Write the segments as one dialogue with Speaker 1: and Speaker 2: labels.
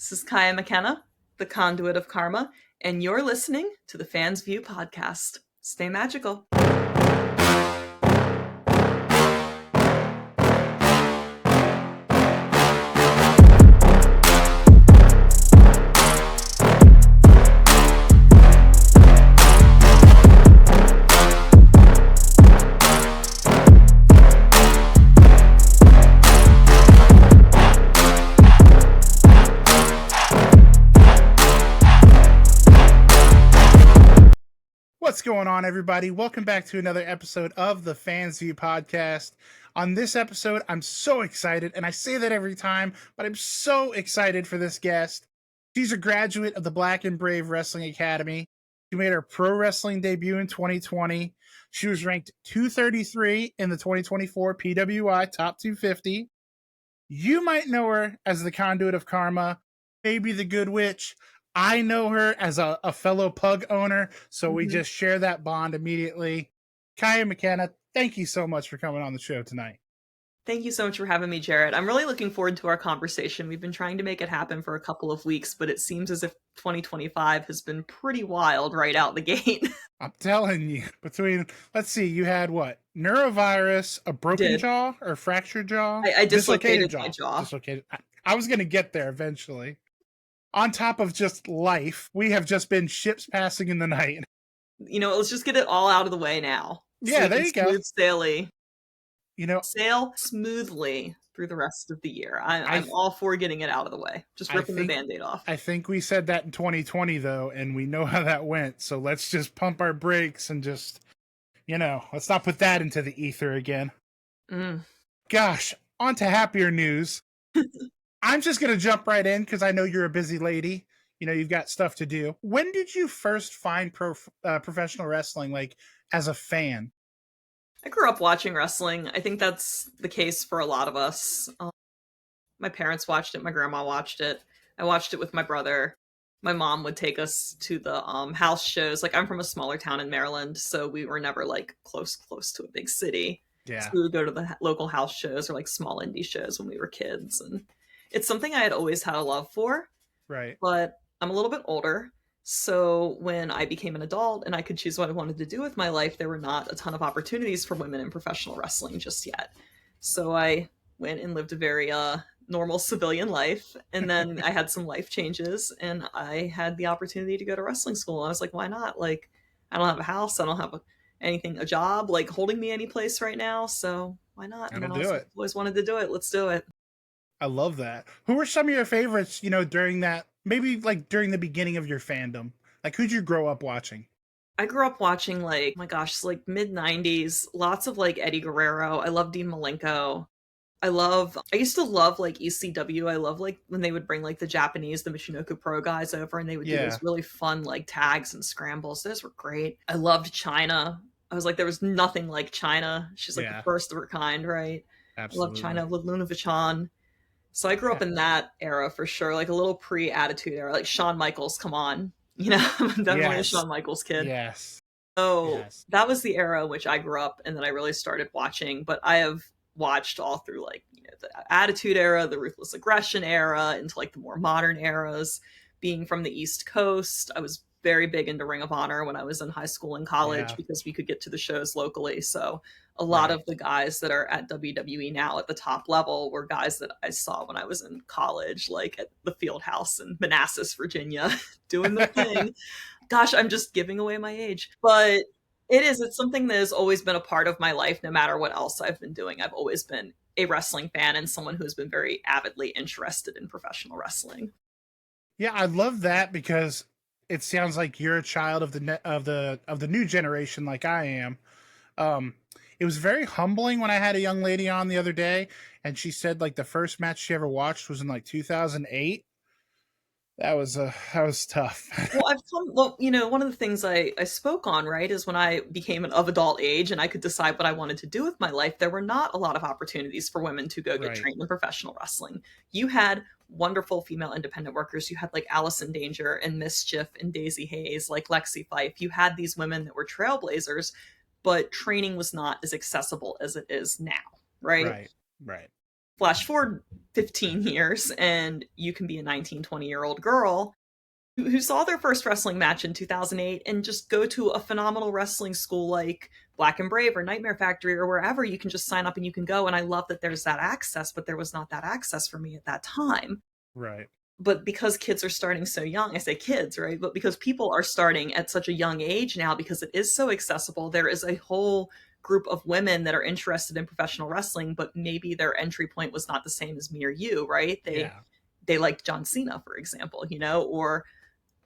Speaker 1: This is Kaia McKenna, the conduit of karma, and you're listening to the Fans View podcast. Stay magical.
Speaker 2: What's going on, everybody? Welcome back to another episode of the Fans View podcast. On this episode, I'm so excited, and I say that every time, but I'm so excited for this guest. She's a graduate of the Black and Brave Wrestling Academy. She made her pro wrestling debut in 2020. She was ranked 233 in the 2024 PWI Top 250. You might know her as the Conduit of Karma, maybe the Good Witch. I know her as a fellow pug owner, so we just share that bond immediately. Kaia McKenna, thank you so much for coming on the show tonight.
Speaker 1: Thank you so much for having me, Jarrett. I'm really looking forward to our conversation. We've been trying to make it happen for a couple of weeks, but it seems as if 2025 has been pretty wild right out the gate.
Speaker 2: I'm telling you, let's see, you had what? Neurovirus, a broken jaw or fractured jaw?
Speaker 1: I dislocated my jaw.
Speaker 2: Dislocated. I was going to get there eventually. On top of just life, we have just been ships passing in the night.
Speaker 1: You know, let's just get it all out of the way now.
Speaker 2: Yeah, there you go.
Speaker 1: Sail smoothly through the rest of the year. I'm all for getting it out of the way. Just ripping the Band-Aid off.
Speaker 2: I think we said that in 2020, though, and we know how that went. So let's just pump our brakes and just, let's not put that into the ether again. Gosh, on to happier news. I'm just going to jump right in because I know you're a busy lady. You've got stuff to do. When did you first find professional wrestling, like, as a fan?
Speaker 1: I grew up watching wrestling. I think that's the case for a lot of us. My parents watched it. My grandma watched it. I watched it with my brother. My mom would take us to the house shows. Like, I'm from a smaller town in Maryland, so we were never, like, close to a big city.
Speaker 2: Yeah.
Speaker 1: So we would go to the local house shows or, like, small indie shows when we were kids, and it's something I had always had a love for.
Speaker 2: Right.
Speaker 1: But I'm a little bit older. So when I became an adult and I could choose what I wanted to do with my life, there were not a ton of opportunities for women in professional wrestling just yet. So I went and lived a very normal civilian life. And then I had some life changes and I had the opportunity to go to wrestling school. I was like, why not? Like, I don't have a house. I don't have a job like holding me any place right now. So why not?
Speaker 2: I'll do it.
Speaker 1: Always wanted to do it. Let's do it.
Speaker 2: I love that. Who were some of your favorites, during that, maybe like during the beginning of your fandom? Like, who'd you grow up watching?
Speaker 1: I grew up watching, like, oh my gosh, like mid-90s, lots of like Eddie Guerrero. I love Dean Malenko. I used to love like ECW. I love like when they would bring like the Japanese, the Michinoku Pro guys over and they would do those really fun like tags and scrambles. Those were great. I loved Chyna. I was like, there was nothing like Chyna. She's like the first of her kind, right?
Speaker 2: Absolutely.
Speaker 1: I love Chyna. I love Luna Vachon. So I grew up in that era for sure, like a little pre-Attitude era, like Shawn Michaels, come on. I'm definitely a Shawn Michaels kid.
Speaker 2: Yes.
Speaker 1: So that was the era in which I grew up and then I really started watching, but I have watched all through like, the Attitude era, the Ruthless Aggression era, into like the more modern eras. Being from the East Coast, I was very big into Ring of Honor when I was in high school and college because we could get to the shows locally. So a lot of the guys that are at WWE now at the top level were guys that I saw when I was in college, like at the Field House in Manassas, Virginia, doing the thing. Gosh, I'm just giving away my age. But it's something that has always been a part of my life, no matter what else I've been doing. I've always been a wrestling fan and someone who's been very avidly interested in professional wrestling.
Speaker 2: Yeah, I love that because it sounds like you're a child of the new generation, like I am. It was very humbling when I had a young lady on the other day, and she said like the first match she ever watched was in like 2008. That was tough.
Speaker 1: Well, one of the things I spoke on, right, is when I became of adult age and I could decide what I wanted to do with my life, there were not a lot of opportunities for women to go get trained in professional wrestling. You had wonderful female independent workers. You had like Allison Danger and Mischief and Daisy Hayes, like Lexi Fife. You had these women that were trailblazers, but training was not as accessible as it is now, right?
Speaker 2: Right.
Speaker 1: Flash forward 15 years, and you can be a 19, 20-year-old girl who saw their first wrestling match in 2008 and just go to a phenomenal wrestling school like Black and Brave or Nightmare Factory or wherever. You can just sign up and you can go. And I love that there's that access, but there was not that access for me at that time.
Speaker 2: Right.
Speaker 1: But because kids are starting so young, I say kids, right? But because people are starting at such a young age now, because it is so accessible, there is a whole group of women that are interested in professional wrestling, but maybe their entry point was not the same as me or you, right? They liked John Cena, for example, or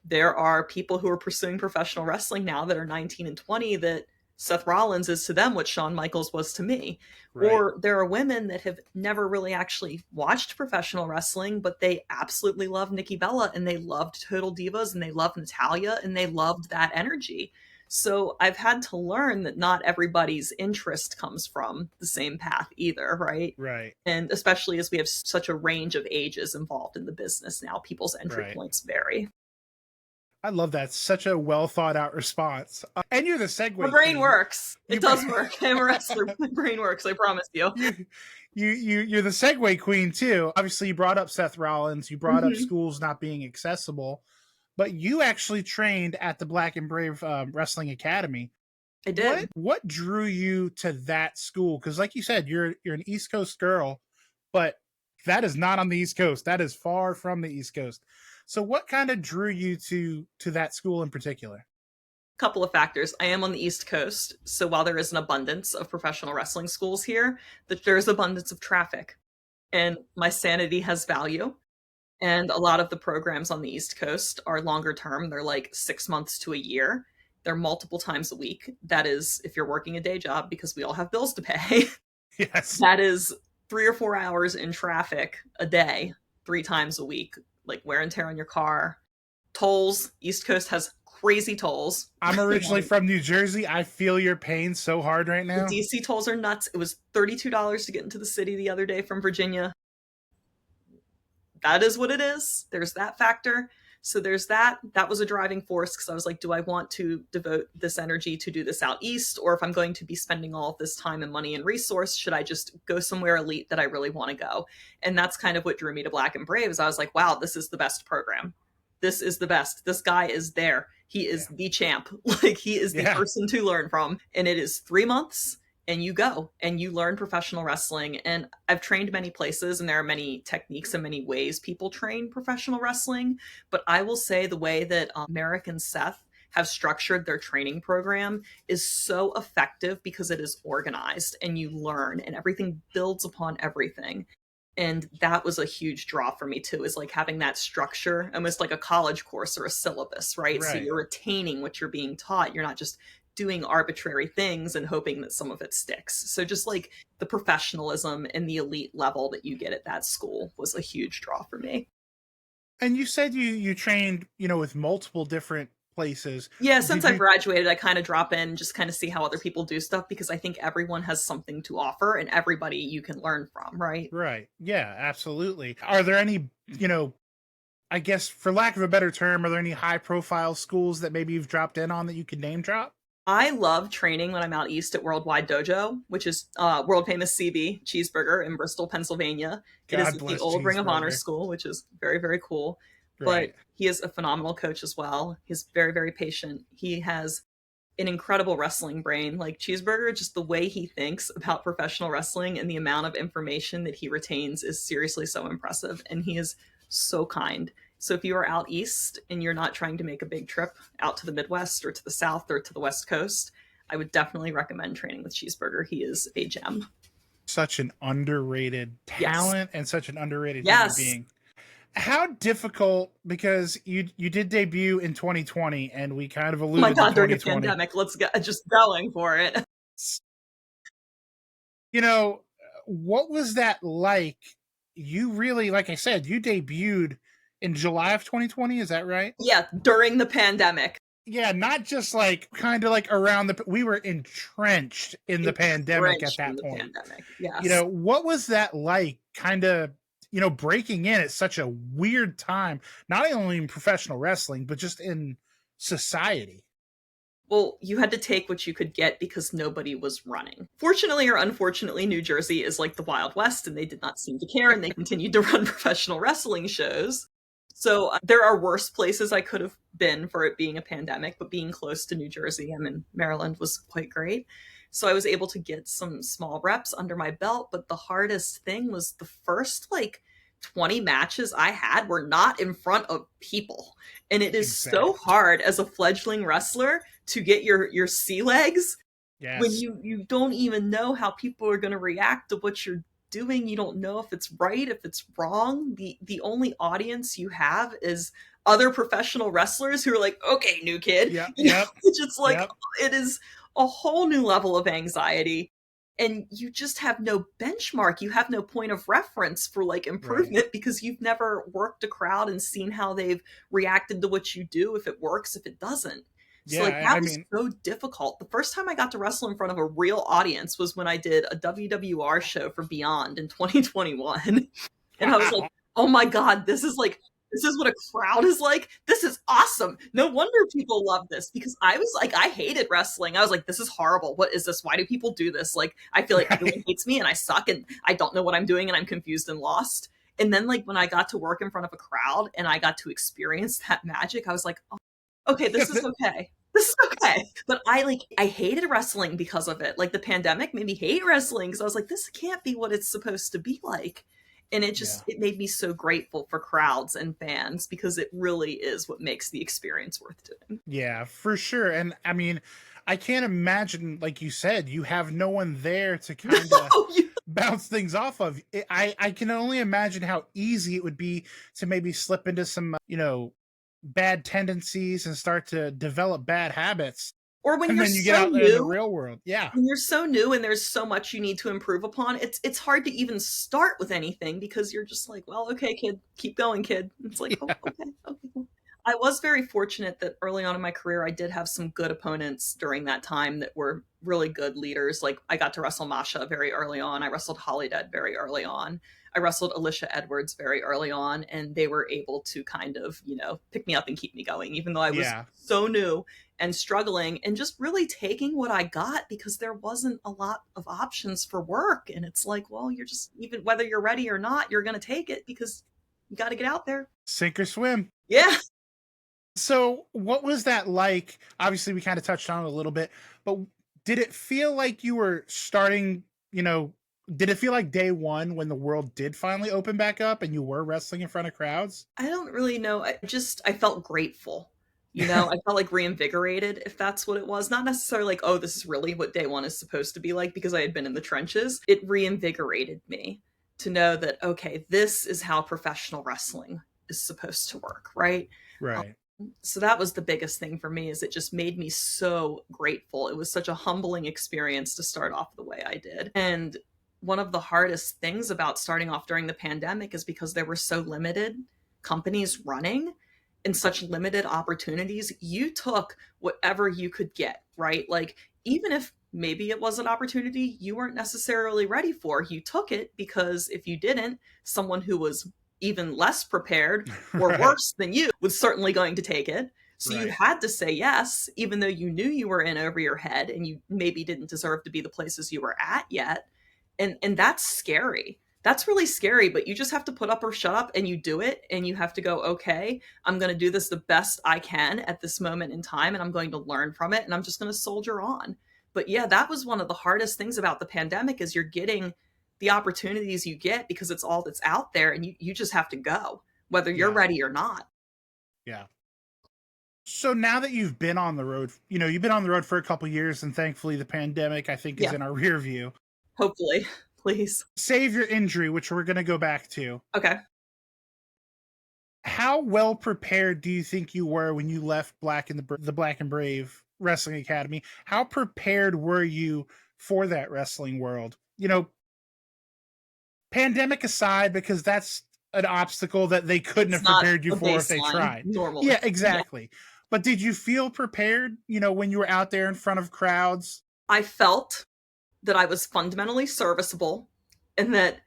Speaker 1: there are people who are pursuing professional wrestling now that are 19 and 20 that Seth Rollins is to them what Shawn Michaels was to me.
Speaker 2: Right.
Speaker 1: Or there are women that have never really actually watched professional wrestling, but they absolutely love Nikki Bella and they loved Total Divas and they loved Natalia and they loved that energy. So I've had to learn that not everybody's interest comes from the same path either, right?
Speaker 2: Right.
Speaker 1: And especially as we have such a range of ages involved in the business now, people's entry points vary.
Speaker 2: I love that. Such a well thought out response. And you're the segue.
Speaker 1: My brain works. It does work. I'm a wrestler. My brain works. I promise you.
Speaker 2: You're the segue queen too. Obviously, you brought up Seth Rollins. You brought up schools not being accessible, but you actually trained at the Black and Brave Wrestling Academy.
Speaker 1: I did.
Speaker 2: What drew you to that school? Because, like you said, you're an East Coast girl, but that is not on the East Coast. That is far from the East Coast. So what kind of drew you to that school in particular?
Speaker 1: Couple of factors. I am on the East Coast, so while there is an abundance of professional wrestling schools here, there's abundance of traffic. And my sanity has value. And a lot of the programs on the East Coast are longer term. They're like 6 months to a year. They're multiple times a week. That is, if you're working a day job, because we all have bills to pay.
Speaker 2: Yes.
Speaker 1: That is 3 or 4 hours in traffic a day, 3 times a week. Like wear and tear on your car. Tolls. East Coast has crazy tolls.
Speaker 2: I'm originally from New Jersey. I feel your pain so hard right now.
Speaker 1: The DC tolls are nuts. It was $32 to get into the city the other day from Virginia. That is what it is. There's that factor. So there's that. That was a driving force because I was like, do I want to devote this energy to do this out east? Or if I'm going to be spending all of this time and money and resource, should I just go somewhere elite that I really want to go? And that's kind of what drew me to Black and Brave is I was like, wow, this is the best program. This is the best. This guy is there. He is the champ. Like he is the person to learn from. And it is 3 months. And you go and you learn professional wrestling. And I've trained many places and there are many techniques and many ways people train professional wrestling. But I will say the way that Merrick and Seth have structured their training program is so effective because it is organized and you learn and everything builds upon everything. And that was a huge draw for me too, is like having that structure, almost like a college course or a syllabus, right? So you're retaining what you're being taught. You're not just doing arbitrary things and hoping that some of it sticks. So just like the professionalism and the elite level that you get at that school was a huge draw for me.
Speaker 2: And you said you trained, with multiple different places.
Speaker 1: Yeah, since I graduated, I kind of drop in and just kind of see how other people do stuff because I think everyone has something to offer and everybody you can learn from, right?
Speaker 2: Right. Yeah, absolutely. Are there any, I guess for lack of a better term, are there any high profile schools that maybe you've dropped in on that you could name drop?
Speaker 1: I love training when I'm out east at Worldwide Dojo, which is world famous CB Cheeseburger in Bristol, Pennsylvania. It is the old Ring of Honor school, which is very, very cool. Right. But he is a phenomenal coach as well. He's very, very patient. He has an incredible wrestling brain. Like Cheeseburger, just the way he thinks about professional wrestling and the amount of information that he retains is seriously so impressive. And he is so kind. So if you are out east and you're not trying to make a big trip out to the Midwest or to the South or to the West Coast, I would definitely recommend training with Cheeseburger. He is a gem.
Speaker 2: Such an underrated talent and such an underrated human being. How difficult, because you did debut in 2020 and we kind of alluded to 2020.
Speaker 1: During a pandemic, let's get just going for it.
Speaker 2: What was that like? You really, like I said, you debuted in July of 2020, is that right?
Speaker 1: Yeah, during the pandemic.
Speaker 2: Yeah, not just like kind of like around we were entrenched in the pandemic at that point.
Speaker 1: Yes.
Speaker 2: What was that like kind of, breaking in at such a weird time, not only in professional wrestling, but just in society?
Speaker 1: Well, you had to take what you could get because nobody was running. Fortunately or unfortunately, New Jersey is like the Wild West, and they did not seem to care, and they continued to run professional wrestling shows. So there are worse places I could have been for it being a pandemic, but being close to New Jersey, I'm in Maryland, was quite great. So I was able to get some small reps under my belt, but the hardest thing was the first like 20 matches I had were not in front of people. And it is so
Speaker 2: Exactly.
Speaker 1: hard as a fledgling wrestler to get your sea legs when
Speaker 2: Yes.
Speaker 1: you don't even know how people are going to react to what you're doing. You don't know if it's right, if it's wrong. The only audience you have is other professional wrestlers who are like, okay, new kid.
Speaker 2: Yep.
Speaker 1: You know,
Speaker 2: Yep.
Speaker 1: it's just like,
Speaker 2: Yep.
Speaker 1: it is a whole new level of anxiety. And you just have no benchmark. You have no point of reference for like
Speaker 2: Right.
Speaker 1: improvement because you've never worked a crowd and seen how they've reacted to what you do, if it works, if it doesn't. So like
Speaker 2: Yeah.
Speaker 1: that
Speaker 2: I
Speaker 1: was
Speaker 2: mean,
Speaker 1: so difficult. The first time I got to wrestle in front of a real audience was when I did a WWR show for Beyond in 2021. And I was like,
Speaker 2: wow.
Speaker 1: "Oh my god, this is what a crowd is like. This is awesome. No wonder people love this." Because I was like, I hated wrestling. I was like, this is horrible. What is this? Why do people do this? Like, I feel like everyone
Speaker 2: Right.
Speaker 1: hates me and I suck and I don't know what I'm doing and I'm confused and lost. And then like when I got to work in front of a crowd and I got to experience that magic, I was like, oh, okay, this is okay. This is okay. But I hated wrestling because of it. Like the pandemic made me hate wrestling because I was like, this can't be what it's supposed to be like. And
Speaker 2: Yeah.
Speaker 1: it made me so grateful for crowds and fans because it really is what makes the experience worth doing.
Speaker 2: Yeah, for sure. And I mean, I can't imagine, like you said, you have no one there to kind of
Speaker 1: No,
Speaker 2: bounce things off of. I can only imagine how easy it would be to maybe slip into some, bad tendencies and start to develop bad habits.
Speaker 1: or when
Speaker 2: And
Speaker 1: you're
Speaker 2: then you get
Speaker 1: so
Speaker 2: out there in the
Speaker 1: new,
Speaker 2: real world. Yeah.
Speaker 1: when you're so new and there's so much you need to improve upon, it's hard to even start with anything because you're just like, well, okay, kid, keep going, kid. It's like, oh,
Speaker 2: Yeah.
Speaker 1: okay, okay, cool. I was very fortunate that early on in my career, I did have some good opponents during that time that were really good leaders. Like I got to wrestle Masha very early on. I wrestled Holly Dead very early on. I wrestled Alicia Edwards very early on, and they were able to kind of, pick me up and keep me going, even though I was
Speaker 2: Yeah.
Speaker 1: so new and struggling and just really taking what I got because there wasn't a lot of options for work. And it's like, well, you're just, even whether you're ready or not, you're going to take it because you got to get out there.
Speaker 2: Sink or swim.
Speaker 1: Yeah.
Speaker 2: So, what was that like? Obviously, we kind of touched on it a little bit, but did it feel like you were starting, did it feel like day one when the world did finally open back up and you were wrestling in front of crowds?
Speaker 1: I don't really know. I felt grateful. I felt like reinvigorated, if that's what it was. Not necessarily like, oh, this is really what day one is supposed to be like because I had been in the trenches. It reinvigorated me to know that, okay, this is how professional wrestling is supposed to work, right? Um,
Speaker 2: Right.
Speaker 1: so that was the biggest thing for me is it just made me so grateful. It was such a humbling experience to start off the way I did. And one of the hardest things about starting off during the pandemic is because there were so limited companies running and such limited opportunities, you took whatever you could get, right? Like, even if maybe it was an opportunity you weren't necessarily ready for, you took it because if you didn't, someone who was even less prepared or
Speaker 2: Right.
Speaker 1: worse than you was certainly going to take it. So you
Speaker 2: Right.
Speaker 1: had to say yes, even though you knew you were in over your head and you maybe didn't deserve to be the places you were at yet. And that's scary. That's really scary, but you just have to put up or shut up and you do it and you have to go, okay, I'm going to do this the best I can at this moment in time and I'm going to learn from it and I'm just going to soldier on. But yeah, that was one of the hardest things about the pandemic is you're getting the opportunities you get because it's all that's out there and you just have to go whether you're
Speaker 2: Yeah.
Speaker 1: ready or not.
Speaker 2: Yeah. So now that you've been on the road, you've been on the road for a couple years, and thankfully the pandemic, I think, is
Speaker 1: Yeah,
Speaker 2: in our rear view.
Speaker 1: hopefully. Please.
Speaker 2: Save your injury, which we're going to go back to.
Speaker 1: Okay.
Speaker 2: How well prepared do you think you were when you left the Black and Brave Wrestling Academy? How prepared were you for that wrestling world? Pandemic aside, because that's an obstacle that they couldn't
Speaker 1: It's
Speaker 2: have
Speaker 1: not
Speaker 2: prepared you
Speaker 1: a
Speaker 2: for if they
Speaker 1: baseline
Speaker 2: tried.
Speaker 1: normally.
Speaker 2: Yeah, exactly. But did you feel prepared, when you were out there in front of crowds?
Speaker 1: I felt that I was fundamentally serviceable and that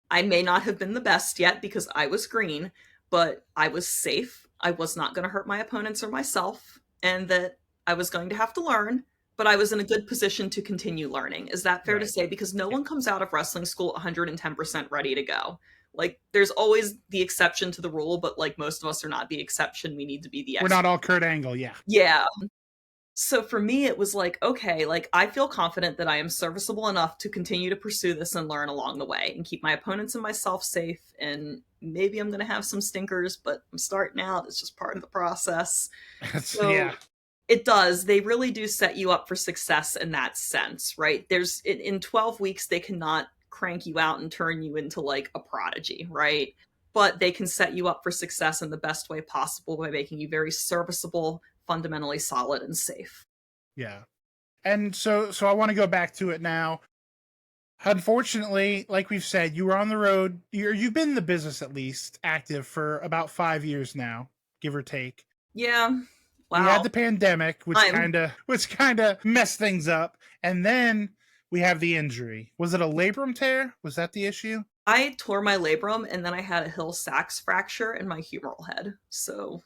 Speaker 1: I may not have been the best yet because I was green, but I was safe. I was not going to hurt my opponents or myself, and that I was going to have to learn, but I was in a good position to continue learning. Is that fair to
Speaker 2: Right.
Speaker 1: say? Because no
Speaker 2: Yeah.
Speaker 1: one comes out of wrestling school 110% ready to go. Like, there's always the exception to the rule, but like most of us are not the exception. We need to be the
Speaker 2: We're
Speaker 1: exception.
Speaker 2: not all Kurt Angle. Yeah.
Speaker 1: Yeah. So for me, it was like, okay, like I feel confident that I am serviceable enough to continue to pursue this and learn along the way and keep my opponents and myself safe. And maybe I'm going to have some stinkers, but I'm starting out. It's just part of the process.
Speaker 2: Yeah.
Speaker 1: So it does. They really do set you up for success in that sense, right? There's in 12 weeks, they cannot crank you out and turn you into like a prodigy, right? But they can set you up for success in the best way possible by making you very serviceable, fundamentally solid, and safe.
Speaker 2: Yeah. And so I want to go back to it now. Unfortunately, like we've said, you were on the road. You've been in the business at least active for about 5 years now, give or take.
Speaker 1: Yeah.
Speaker 2: We
Speaker 1: Wow.
Speaker 2: had the pandemic, which kind of messed things up, and then we have the injury. Was it a labrum tear? Was that the issue?
Speaker 1: I tore my labrum and then I had a Hill-Sachs fracture in my humeral head. So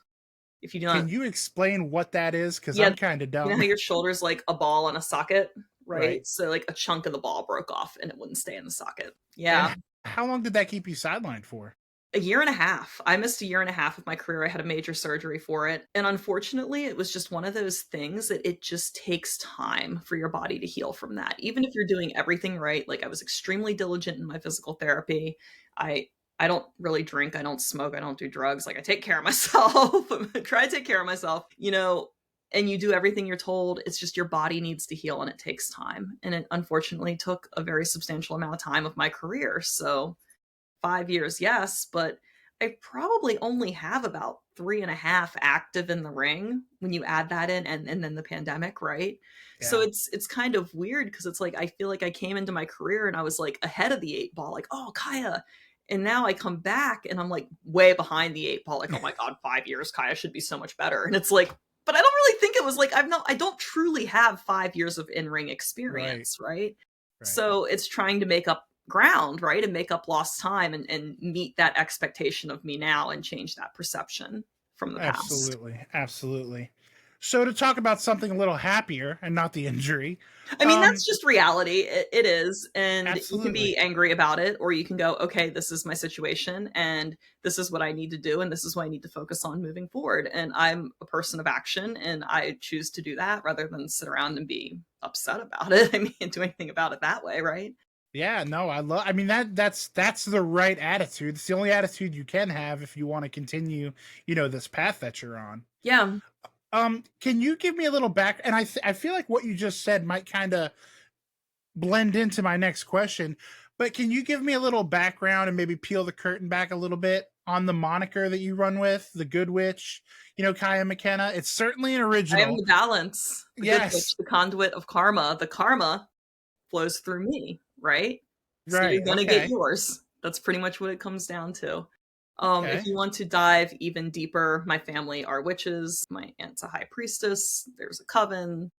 Speaker 1: if you don't,
Speaker 2: Can you explain what that is? Because
Speaker 1: yeah,
Speaker 2: I'm kind of
Speaker 1: you know
Speaker 2: dumb.
Speaker 1: how your shoulder's like a ball in a socket, right?
Speaker 2: Right.
Speaker 1: So like a chunk of the ball broke off and it wouldn't stay in the socket. Yeah.
Speaker 2: And how long did that keep you sidelined for?
Speaker 1: A year and a half. I missed a year and a half of my career. I had a major surgery for it. And unfortunately, it was just one of those things that it just takes time for your body to heal from that. Even if you're doing everything right, like I was extremely diligent in my physical therapy. I I don't really drink, I don't smoke, I don't do drugs. Like I take care of myself. Try to take care of myself, and you do everything you're told. It's just your body needs to heal and it takes time. And it unfortunately took a very substantial amount of time of my career. So 5 years, yes, but I probably only have about 3.5 active in the ring when you add that in and then the pandemic, right? So
Speaker 2: Yeah.
Speaker 1: it's kind of weird because it's like I feel like I came into my career and I was like ahead of the 8 ball, like, oh Kaia. And now I come back and I'm like way behind the 8 ball, like, oh my God, 5 years, Kaia should be so much better. And it's like, but I don't really think it was like I don't truly have 5 years of in-ring experience, right?
Speaker 2: Right.
Speaker 1: So it's trying to make up ground, right? And make up lost time and meet that expectation of me now and change that perception from the past.
Speaker 2: Absolutely. So to talk about something a little happier and not the injury.
Speaker 1: I mean, that's just reality. It is. And you can
Speaker 2: Absolutely.
Speaker 1: be angry about it, or you can go, okay, this is my situation and this is what I need to do. And this is what I need to focus on moving forward. And I'm a person of action and I choose to do that rather than sit around and be upset about it. I mean, do anything about it that way, right?
Speaker 2: Yeah, no, I mean that's the right attitude. It's the only attitude you can have if you want to continue, this path that you're on.
Speaker 1: Yeah.
Speaker 2: Can you give me a little back? And I feel like what you just said might kind of blend into my next question, but can you give me a little background and maybe peel the curtain back a little bit on the moniker that you run with, the Good Witch, Kaia McKenna? It's certainly an original.
Speaker 1: I am the balance. The
Speaker 2: yes.
Speaker 1: Good Witch, the conduit of karma. The karma flows through me, right? So
Speaker 2: Right.
Speaker 1: you're gonna get yours. That's pretty much what it comes down to. If you want to dive even deeper, my family are witches. My aunt's a high priestess. There's a coven.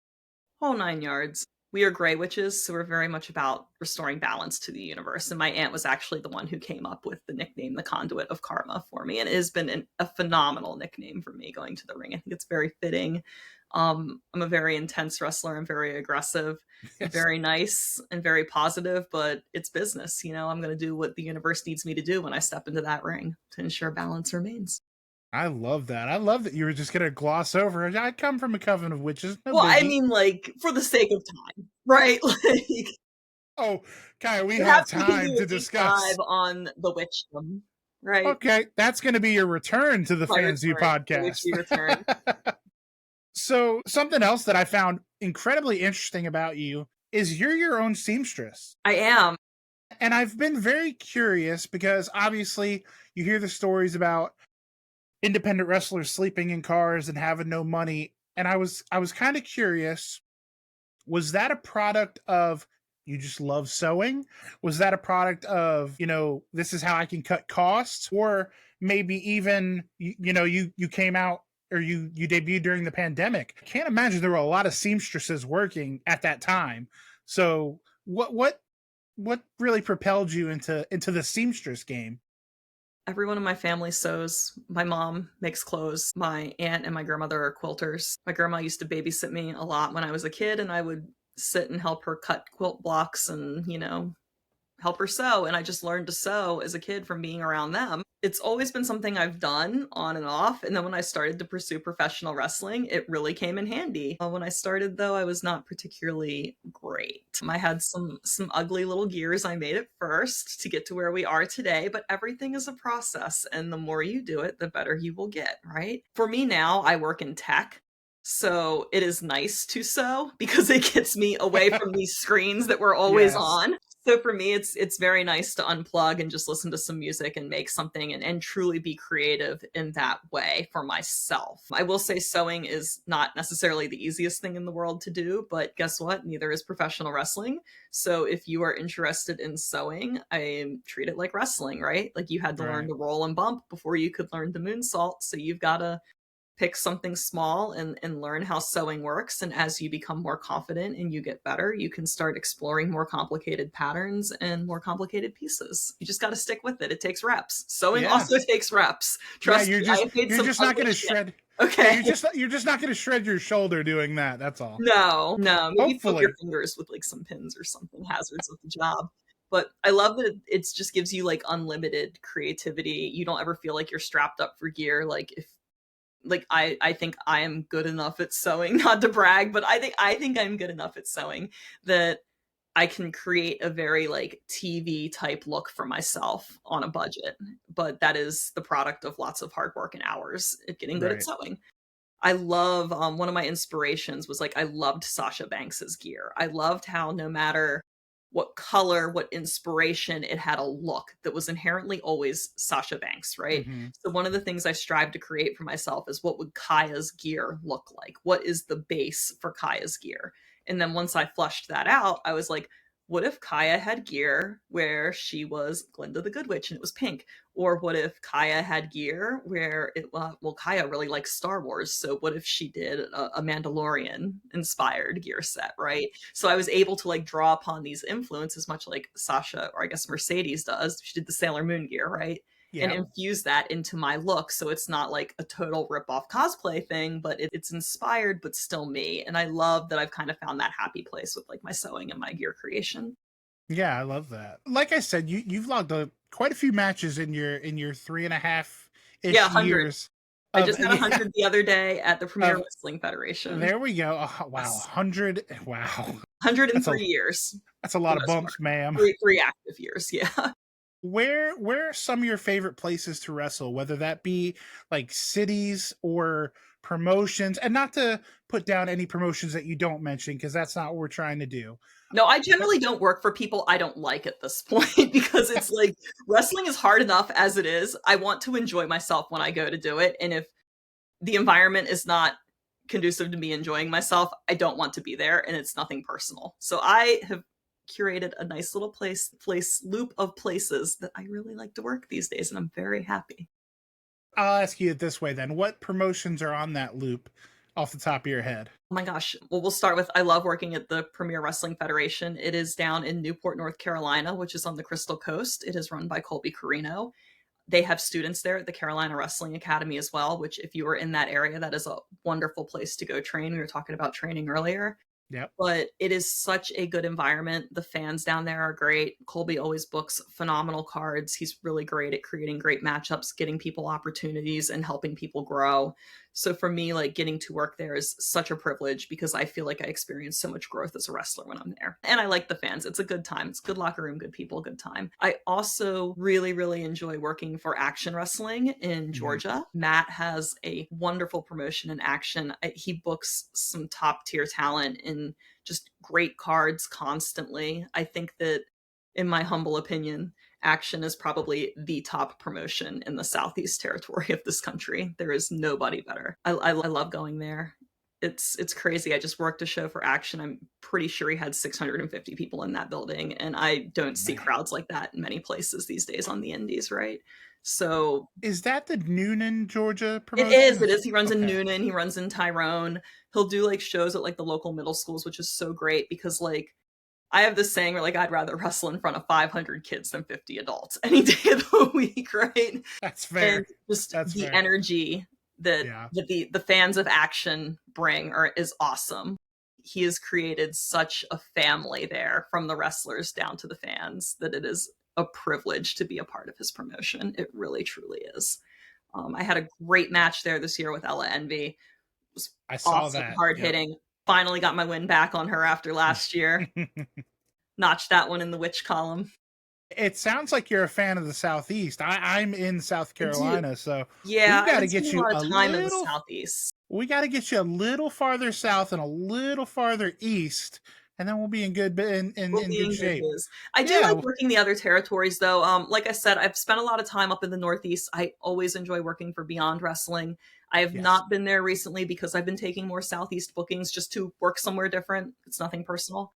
Speaker 1: Whole 9 yards. We are gray witches, so we're very much about restoring balance to the universe. And my aunt was actually the one who came up with the nickname, the conduit of karma, for me. And it has been a phenomenal nickname for me going to the ring. I think it's very fitting. I'm a very intense wrestler. I'm very aggressive, very nice and very positive, but it's business. I'm going to do what the universe needs me to do when I step into that ring to ensure balance remains.
Speaker 2: I love that. I love that you were just going to gloss over. I come from a coven of witches. No
Speaker 1: well,
Speaker 2: biggie.
Speaker 1: I mean, like, for the sake of time, right? Like,
Speaker 2: oh, Kaia, we have time to discuss.
Speaker 1: Dive on the witchdom, right?
Speaker 2: Okay, that's going to be your return to the Fansview podcast.
Speaker 1: Return.
Speaker 2: So something else that I found incredibly interesting about you is you're your own seamstress.
Speaker 1: I am.
Speaker 2: And I've been very curious because obviously you hear the stories about independent wrestlers sleeping in cars and having no money. And I was kind of curious, was that a product of you just love sewing? Was that a product of, this is how I can cut costs? Or maybe even, you came out or you debuted during the pandemic. I can't imagine there were a lot of seamstresses working at that time. So what really propelled you into the seamstress game?
Speaker 1: Everyone in my family sews. My mom makes clothes. My aunt and my grandmother are quilters. My grandma used to babysit me a lot when I was a kid, and I would sit and help her cut quilt blocks and, help her sew. And I just learned to sew as a kid from being around them. It's always been something I've done on and off. And then when I started to pursue professional wrestling, it really came in handy. When I started, though, I was not particularly great. I had some ugly little gears I made at first to get to where we are today, but everything is a process. And the more you do it, the better you will get, right? For me now, I work in tech. So it is nice to sew because it gets me away from these screens that we're always
Speaker 2: Yes.
Speaker 1: on. So for me, it's very nice to unplug and just listen to some music and make something and truly be creative in that way for myself. I will say sewing is not necessarily the easiest thing in the world to do, but guess what? Neither is professional wrestling. So if you are interested in sewing, I treat it like wrestling, right? Like you had to learn
Speaker 2: Right.
Speaker 1: to roll and bump before you could learn to moonsault. So you've got to pick something small and learn how sewing works. And as you become more confident and you get better, you can start exploring more complicated patterns and more complicated pieces. You just got to stick with it. It takes reps. Sewing
Speaker 2: Yeah.
Speaker 1: also takes reps.
Speaker 2: Yeah,
Speaker 1: Trust me, I have made
Speaker 2: you're
Speaker 1: some
Speaker 2: just not
Speaker 1: ugly
Speaker 2: gonna
Speaker 1: shit.
Speaker 2: shred. Yeah,
Speaker 1: Okay.
Speaker 2: you're just not gonna shred your shoulder doing that. That's all.
Speaker 1: No, no. Maybe poke your
Speaker 2: Hopefully.
Speaker 1: fingers with like some pins or something, hazards of the job. But I love that it just gives you like unlimited creativity. You don't ever feel like you're strapped up for gear. Like if like I think I am good enough at sewing, not to brag, but I think I'm good enough at sewing that I can create a very like TV type look for myself on a budget. But that is the product of lots of hard work and hours at getting good at
Speaker 2: Right.
Speaker 1: sewing. I love one of my inspirations was like I loved Sasha Banks's gear. I loved how no matter what color, what inspiration, it had a look that was inherently always Sasha Banks, right?
Speaker 2: Hmm.
Speaker 1: So one of the things I strive to create for myself is what would Kaia's gear look like? What is the base for Kaia's gear? And then once I flushed that out, I was like, what if Kaia had gear where she was Glinda the Good Witch and it was pink? Or what if Kaia had gear where Kaia really likes Star Wars. So what if she did a Mandalorian inspired gear set, right? So I was able to like draw upon these influences, much like Sasha, or I guess Mercedes does. She did the Sailor Moon gear, right? And
Speaker 2: Yeah.
Speaker 1: infuse that into my look. So it's not like a total rip-off cosplay thing, but it's inspired, but still me. And I love that I've kind of found that happy place with like my sewing and my gear creation.
Speaker 2: Yeah, I love that. Like I said, you've logged quite a few matches in your 3.5
Speaker 1: Yeah,
Speaker 2: ish
Speaker 1: 100.
Speaker 2: years
Speaker 1: I
Speaker 2: of
Speaker 1: just had 100 the other day at the Premier
Speaker 2: of
Speaker 1: Wrestling Federation.
Speaker 2: there we go. Oh, wow,
Speaker 1: Yes.
Speaker 2: 100. Wow.
Speaker 1: 103 years
Speaker 2: That's a
Speaker 1: for
Speaker 2: lot
Speaker 1: the
Speaker 2: of
Speaker 1: most part.
Speaker 2: bumps, ma'am.
Speaker 1: Three active years, yeah.
Speaker 2: Where are some of your favorite places to wrestle, whether that be like cities or promotions? And not to put down any promotions that you don't mention, because that's not what we're trying to do.
Speaker 1: No, I
Speaker 2: But
Speaker 1: generally don't work for people I don't like at this point because it's like wrestling is hard enough as it is. I want to enjoy myself when I go to do it. And if the environment is not conducive to me enjoying myself, I don't want to be there, and it's nothing personal. So I have curated a nice little place loop of places that I really like to work these days, and I'm very happy.
Speaker 2: I'll ask you it this way then. What promotions are on that loop off the top of your head?
Speaker 1: Oh my gosh. Well, we'll start with I love working at the Premier Wrestling Federation. It is down in Newport, North Carolina, which is on the Crystal Coast. It is run by Colby Carino. They have students there at the Carolina Wrestling Academy as well, which if you are in that area, that is a wonderful place to go train. We were talking about training earlier.
Speaker 2: Yep.
Speaker 1: But it is such a good environment. The fans down there are great. Colby always books phenomenal cards. He's really great at creating great matchups, getting people opportunities, and helping people grow. So for me, like getting to work there is such a privilege because I feel like I experience so much growth as a wrestler when I'm there. And I like the fans. It's a good time. It's good locker room, good people, good time. I also really, really enjoy working for Action Wrestling in
Speaker 2: Mhm.
Speaker 1: Georgia. Matt has a wonderful promotion in Action. He books some top tier talent in just great cards constantly. I think that, in my humble opinion, Action is probably the top promotion in the Southeast territory of this country. There is nobody better. I love going there. It's crazy. I just worked a show for Action. I'm pretty sure he had 650 people in that building, and I don't see
Speaker 2: Man.
Speaker 1: crowds like that in many places these days on the indies, right? So
Speaker 2: Is that the Noonan, Georgia
Speaker 1: it is.
Speaker 2: promotion?
Speaker 1: It is. He runs in
Speaker 2: Okay.
Speaker 1: Noonan. He runs in Tyrone. He'll do like shows at like the local middle schools, which is so great because like I have this saying where like I'd rather wrestle in front of 500 kids than 50 adults any day of the week, right?
Speaker 2: That's fair.
Speaker 1: And just
Speaker 2: That's
Speaker 1: the
Speaker 2: fair.
Speaker 1: energy that
Speaker 2: Yeah.
Speaker 1: the fans of Action bring is awesome. He has created such a family there, from the wrestlers down to the fans, that it is a privilege to be a part of his promotion. It really, truly is. I had a great match there this year with Ella Envy. It was
Speaker 2: I saw
Speaker 1: awesome,
Speaker 2: that.
Speaker 1: hard
Speaker 2: Yep.
Speaker 1: hitting. Finally got my win back on her after last year. Notched that one in the witch column.
Speaker 2: It sounds like you're a fan of the Southeast. I'm in South Carolina, so
Speaker 1: yeah,
Speaker 2: we've got
Speaker 1: I
Speaker 2: to
Speaker 1: haven't
Speaker 2: get
Speaker 1: spent
Speaker 2: you
Speaker 1: a lot
Speaker 2: a
Speaker 1: of time in the
Speaker 2: little.
Speaker 1: Southeast.
Speaker 2: We got to get you a little farther south and a little farther east, and then we'll be in good good shape.
Speaker 1: I do like working the other territories, though. Like I said, I've spent a lot of time up in the Northeast. I always enjoy working for Beyond Wrestling. I have not been there recently because I've been taking more Southeast bookings just to work somewhere different. It's nothing personal.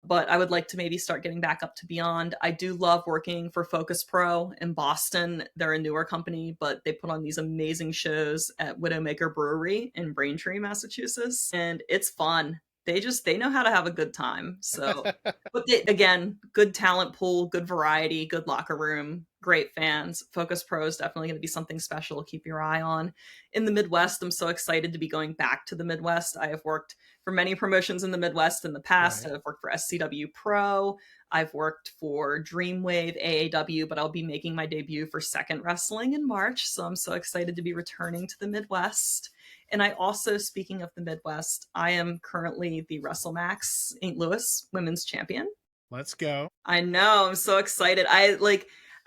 Speaker 1: But I would like to maybe start getting back up to Beyond. I do love working for Focus Pro in Boston. They're a newer company, but they put on these amazing shows at Widowmaker Brewery in Braintree, Massachusetts. And it's fun. They know how to have a good time. So, but again, good talent pool, good variety, good locker room, great fans. Focus Pro is definitely going to be something special. Keep your eye on. In the Midwest, I'm so excited to be going back to the Midwest. I have worked for many promotions in the Midwest in the past. Right. I've worked for SCW Pro. I've worked for Dreamwave, AAW, but I'll be making my debut for Second Wrestling in March. So I'm so excited to be returning to the Midwest. And I also, speaking of the Midwest, I am currently the WrestleMax St. Louis Women's Champion.
Speaker 2: Let's go.
Speaker 1: I know. I'm so excited. I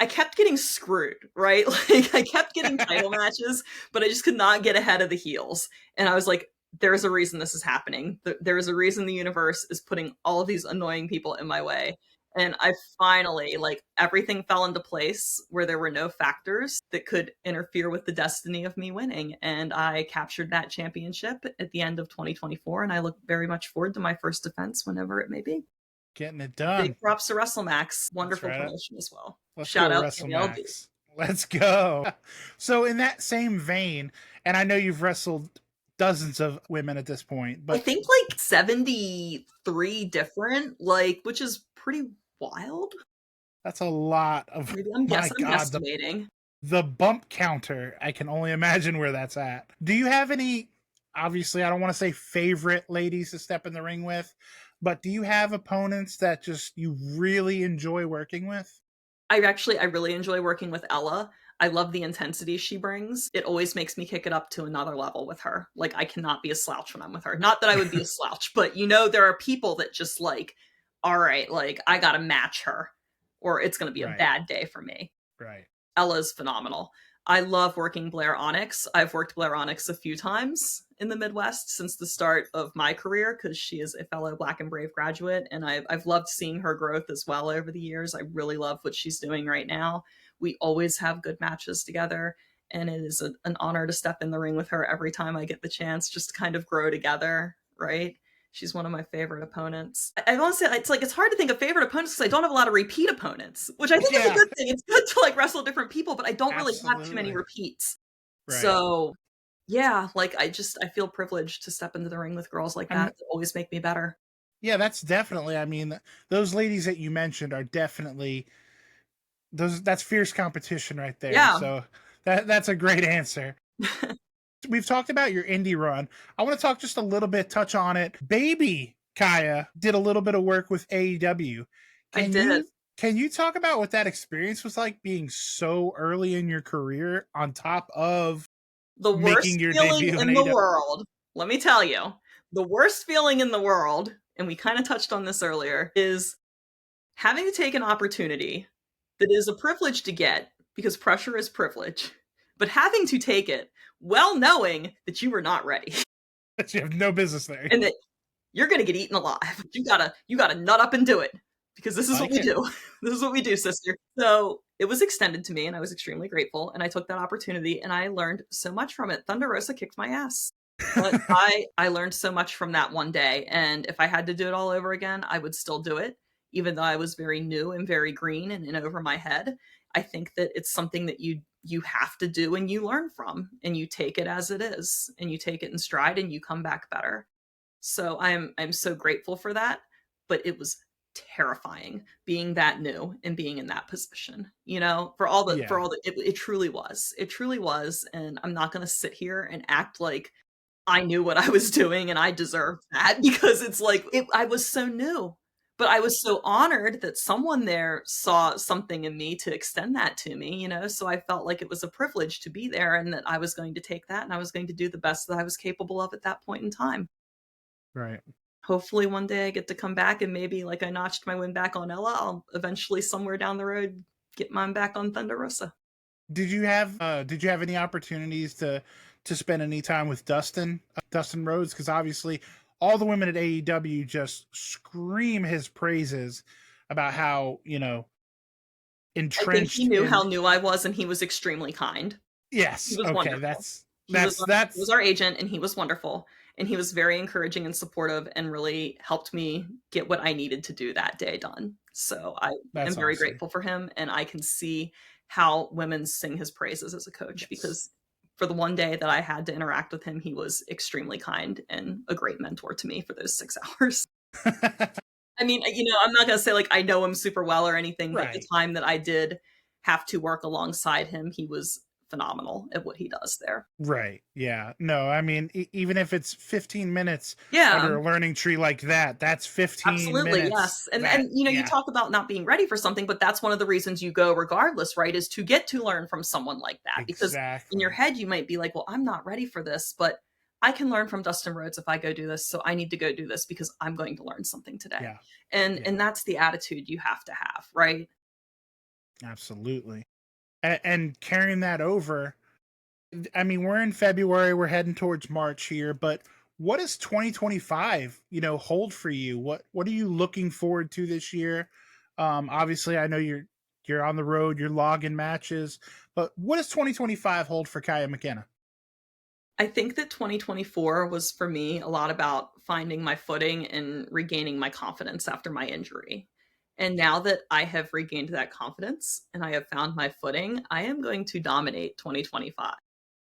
Speaker 1: kept getting screwed, right? Like I kept getting title matches, but I just could not get ahead of the heels. And I was like, there's a reason this is happening. There is a reason the universe is putting all of these annoying people in my way. And I finally, like, everything fell into place where there were no factors that could interfere with the destiny of me winning. And I captured that championship at the end of 2024. And I look very much forward to my first defense whenever it may be.
Speaker 2: Getting it done.
Speaker 1: Big props to WrestleMax. Wonderful promotion as well.
Speaker 2: Let's
Speaker 1: Shout
Speaker 2: go,
Speaker 1: out
Speaker 2: WrestleMax. Let's go. So in that same vein, and I know you've wrestled dozens of women at this point, but
Speaker 1: I think like 73 different, which is pretty wild.
Speaker 2: That's a lot of.
Speaker 1: I'm estimating.
Speaker 2: The bump counter, I can only imagine where that's at. Do you have any, obviously I don't want to say favorite ladies to step in the ring with, but do you have opponents that just you really enjoy working with?
Speaker 1: I really enjoy working with Ella. I love the intensity she brings. It always makes me kick it up to another level with her. Like, I cannot be a slouch when I'm with her. Not that I would be a slouch, but there are people that just like, all right, like I got to match her or it's going to be a bad day for me.
Speaker 2: Right.
Speaker 1: Ella's phenomenal. I love working Blair Onyx. I've worked Blair Onyx a few times in the Midwest since the start of my career because she is a fellow Black and Brave graduate, and I've loved seeing her growth as well over the years. I really love what she's doing right now. We always have good matches together, and it is an honor to step in the ring with her every time I get the chance just to kind of grow together, right? She's one of my favorite opponents. I want to say it's hard to think of favorite opponents because I don't have a lot of repeat opponents, which I think is a good thing. It's good to wrestle different people, but I don't really have too many repeats. Right. So yeah, I feel privileged to step into the ring with girls like that that always make me better.
Speaker 2: Yeah, that's definitely, those ladies that you mentioned are definitely that's fierce competition right there. Yeah. So that's a great answer. We've talked about your indie run. I want to talk just a little bit, touch on it. Baby Kaia did a little bit of work with AEW. Can you talk about what that experience was like, being so early in your career on top of
Speaker 1: the worst feeling in the world? Let me tell you, the worst feeling in the world, and we kind of touched on this earlier, is having to take an opportunity that is a privilege to get because pressure is privilege, but having to take it well knowing that you were not ready.
Speaker 2: That you have no business there.
Speaker 1: And that you're going to get eaten alive. You gotta nut up and do it because this is what we do. This is what we do, sister. So it was extended to me and I was extremely grateful. And I took that opportunity and I learned so much from it. Thunder Rosa kicked my ass. But I learned so much from that one day. And if I had to do it all over again, I would still do it. Even though I was very new and very green and in over my head. I think that it's something that you have to do and you learn from and you take it as it is and you take it in stride and you come back better. So I'm so grateful for that, but it was terrifying being that new and being in that position, for
Speaker 2: Yeah.
Speaker 1: all the, it truly was. It truly was. And I'm not going to sit here and act like I knew what I was doing and I deserved that because it's like, I was so new. But I was so honored that someone there saw something in me to extend that to me, so I felt like it was a privilege to be there and that I was going to take that and I was going to do the best that I was capable of at that point in time.
Speaker 2: Right.
Speaker 1: Hopefully one day I get to come back and maybe like I notched my win back on Ella, I'll eventually somewhere down the road get mine back on Thunder Rosa.
Speaker 2: Did you have any opportunities to spend any time with Dustin Rhodes? Because obviously all the women at AEW just scream his praises about how,
Speaker 1: I think
Speaker 2: entrenched
Speaker 1: he knew
Speaker 2: in.
Speaker 1: how new I was and he was extremely kind. He
Speaker 2: Yes.
Speaker 1: was
Speaker 2: Okay.
Speaker 1: wonderful. He
Speaker 2: That's
Speaker 1: was our agent and he was wonderful. And he was very encouraging and supportive and really helped me get what I needed to do that day done. So I am very
Speaker 2: awesome.
Speaker 1: grateful for him. And I can see how women sing his praises as a coach because for the one day that I had to interact with him, he was extremely kind and a great mentor to me for those 6 hours. I mean, I'm not going to say like I know him super well or anything, but the time that I did have to work alongside him, he was phenomenal at what he does there.
Speaker 2: Right. Yeah. No, I mean, even if it's 15 minutes
Speaker 1: Yeah.
Speaker 2: under a learning tree like that, that's 15
Speaker 1: Absolutely,
Speaker 2: minutes.
Speaker 1: yes. And you talk about not being ready for something, but that's one of the reasons you go regardless, right? Is to get to learn from someone like that. Because in your head, you might be like, well, I'm not ready for this, but I can learn from Dustin Rhodes if I go do this. So I need to go do this because I'm going to learn something today.
Speaker 2: Yeah.
Speaker 1: And that's the attitude you have to have, right?
Speaker 2: Absolutely. And carrying that over, I mean, we're in February, we're heading towards March here, but what does 2025, hold for you? What are you looking forward to this year? Obviously I know you're on the road, you're logging matches, but what does 2025 hold for Kaia McKenna?
Speaker 1: I think that 2024 was for me a lot about finding my footing and regaining my confidence after my injury. And now that I have regained that confidence and I have found my footing, I am going to dominate 2025.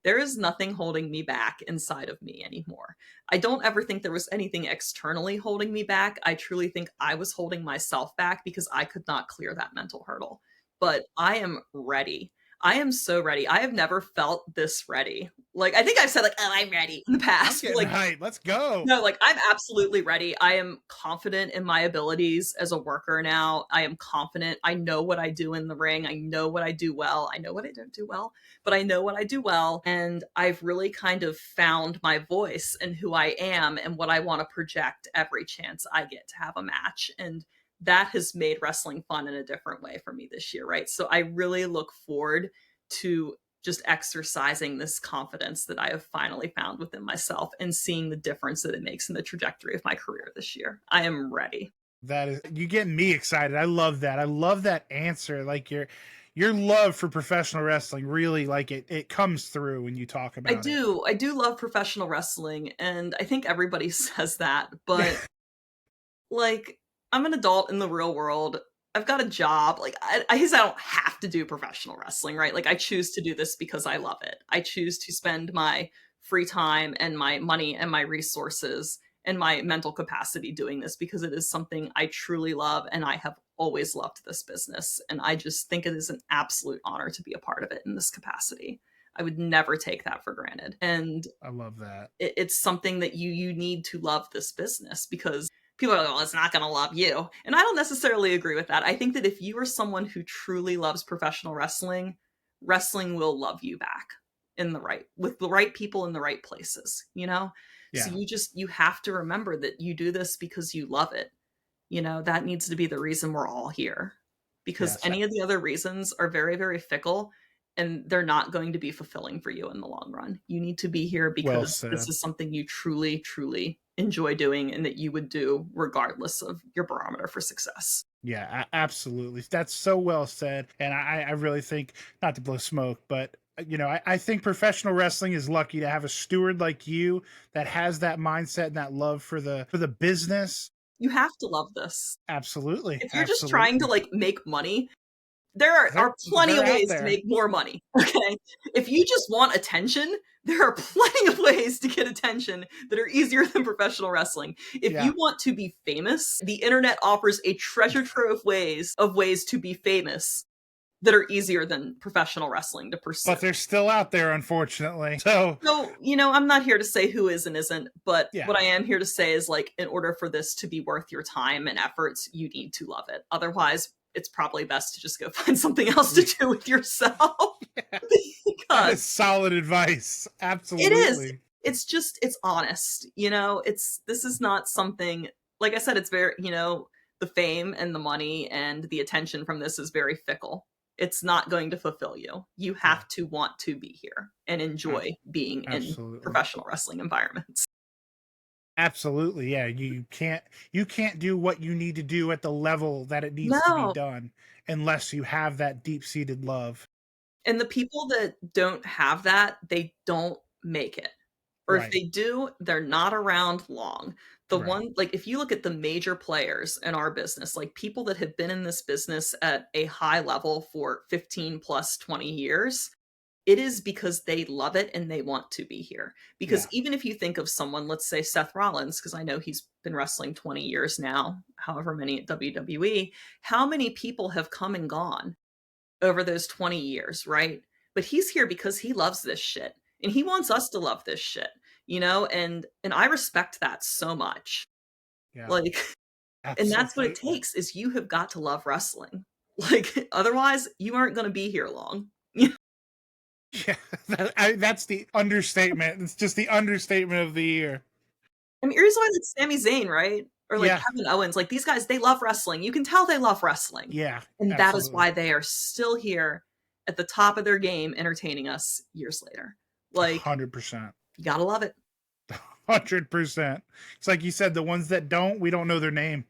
Speaker 1: There is nothing holding me back inside of me anymore. I don't ever think there was anything externally holding me back. I truly think I was holding myself back because I could not clear that mental hurdle. But I am ready. I am so ready. I have never felt this ready. Like, I think I've said like, oh, I'm ready in the past.
Speaker 2: I'm getting hyped. Let's go.
Speaker 1: No, like I'm absolutely ready. I am confident in my abilities as a worker now. I am confident. I know what I do in the ring. I know what I do well. I know what I don't do well, but I know what I do well. And I've really kind of found my voice and who I am and what I want to project every chance I get to have a match. And that has made wrestling fun in a different way for me this year, right? So I really look forward to just exercising this confidence that I have finally found within myself and seeing the difference that it makes in the trajectory of my career this year. I am ready.
Speaker 2: You getting me excited. I love that. I love that answer. Like your love for professional wrestling really, like it comes through when you talk about it.
Speaker 1: I do love professional wrestling, and I think everybody says that, but like I'm an adult in the real world. I've got a job. Like I guess I don't have to do professional wrestling, right? Like I choose to do this because I love it. I choose to spend my free time and my money and my resources and my mental capacity doing this because it is something I truly love and I have always loved this business. And I just think it is an absolute honor to be a part of it in this capacity. I would never take that for granted. And
Speaker 2: I love that.
Speaker 1: It's something that you need to love this business because people are like, well, it's not going to love you. And I don't necessarily agree with that. I think that if you are someone who truly loves professional wrestling, wrestling will love you back with the right people in the right places, Yeah. So you have to remember that you do this because you love it. That needs to be the reason we're all here because any of the other reasons are very, very fickle and they're not going to be fulfilling for you in the long run. You need to be here because this is something you truly, truly enjoy doing and that you would do regardless of your barometer for success.
Speaker 2: Yeah, absolutely. That's so well said. And I really think, not to blow smoke, but I think professional wrestling is lucky to have a steward like you that has that mindset and that love for the business.
Speaker 1: You have to love this.
Speaker 2: Absolutely.
Speaker 1: If you're just trying to like make money, there are plenty of ways to make more money. Okay. If you just want attention, there are plenty of ways to get attention that are easier than professional wrestling. If you want to be famous, the internet offers a treasure trove of ways to be famous that are easier than professional wrestling to pursue.
Speaker 2: But they're still out there, unfortunately. So,
Speaker 1: I'm not here to say who is and isn't, but what I am here to say is, like, in order for this to be worth your time and efforts, you need to love it. Otherwise, it's probably best to just go find something else to do with yourself.
Speaker 2: That is solid advice. Absolutely.
Speaker 1: It is. It's honest. This is not something, like I said, it's very, the fame and the money and the attention from this is very fickle. It's not going to fulfill you. You have to want to be here and enjoy being in professional wrestling environments.
Speaker 2: Absolutely. Yeah. You can't do what you need to do at the level that it needs to be done unless you have that deep-seated love.
Speaker 1: And the people that don't have that, they don't make it. Or if they do, they're not around long. If you look at the major players in our business, like people that have been in this business at a high level for 15 plus 20 years, it is because they love it and they want to be here. Because even if you think of someone, let's say Seth Rollins, because I know he's been wrestling 20 years now, however many at WWE, how many people have come and gone over those 20 years, right? But he's here because he loves this shit. And he wants us to love this shit, and I respect that so much. Like, and that's what it takes, is you have got to love wrestling. Like, otherwise you aren't going to be here long.
Speaker 2: Yeah, that's the understatement. It's just the understatement of the year.
Speaker 1: I mean, here's why it's Sami Zayn, right? Or like Kevin Owens, like these guys, they love wrestling. You can tell they love wrestling.
Speaker 2: Yeah.
Speaker 1: And that is why they are still here at the top of their game, entertaining us years later. Like
Speaker 2: 100%.
Speaker 1: You gotta love it.
Speaker 2: 100%. It's like you said, the ones that don't, we don't know their name.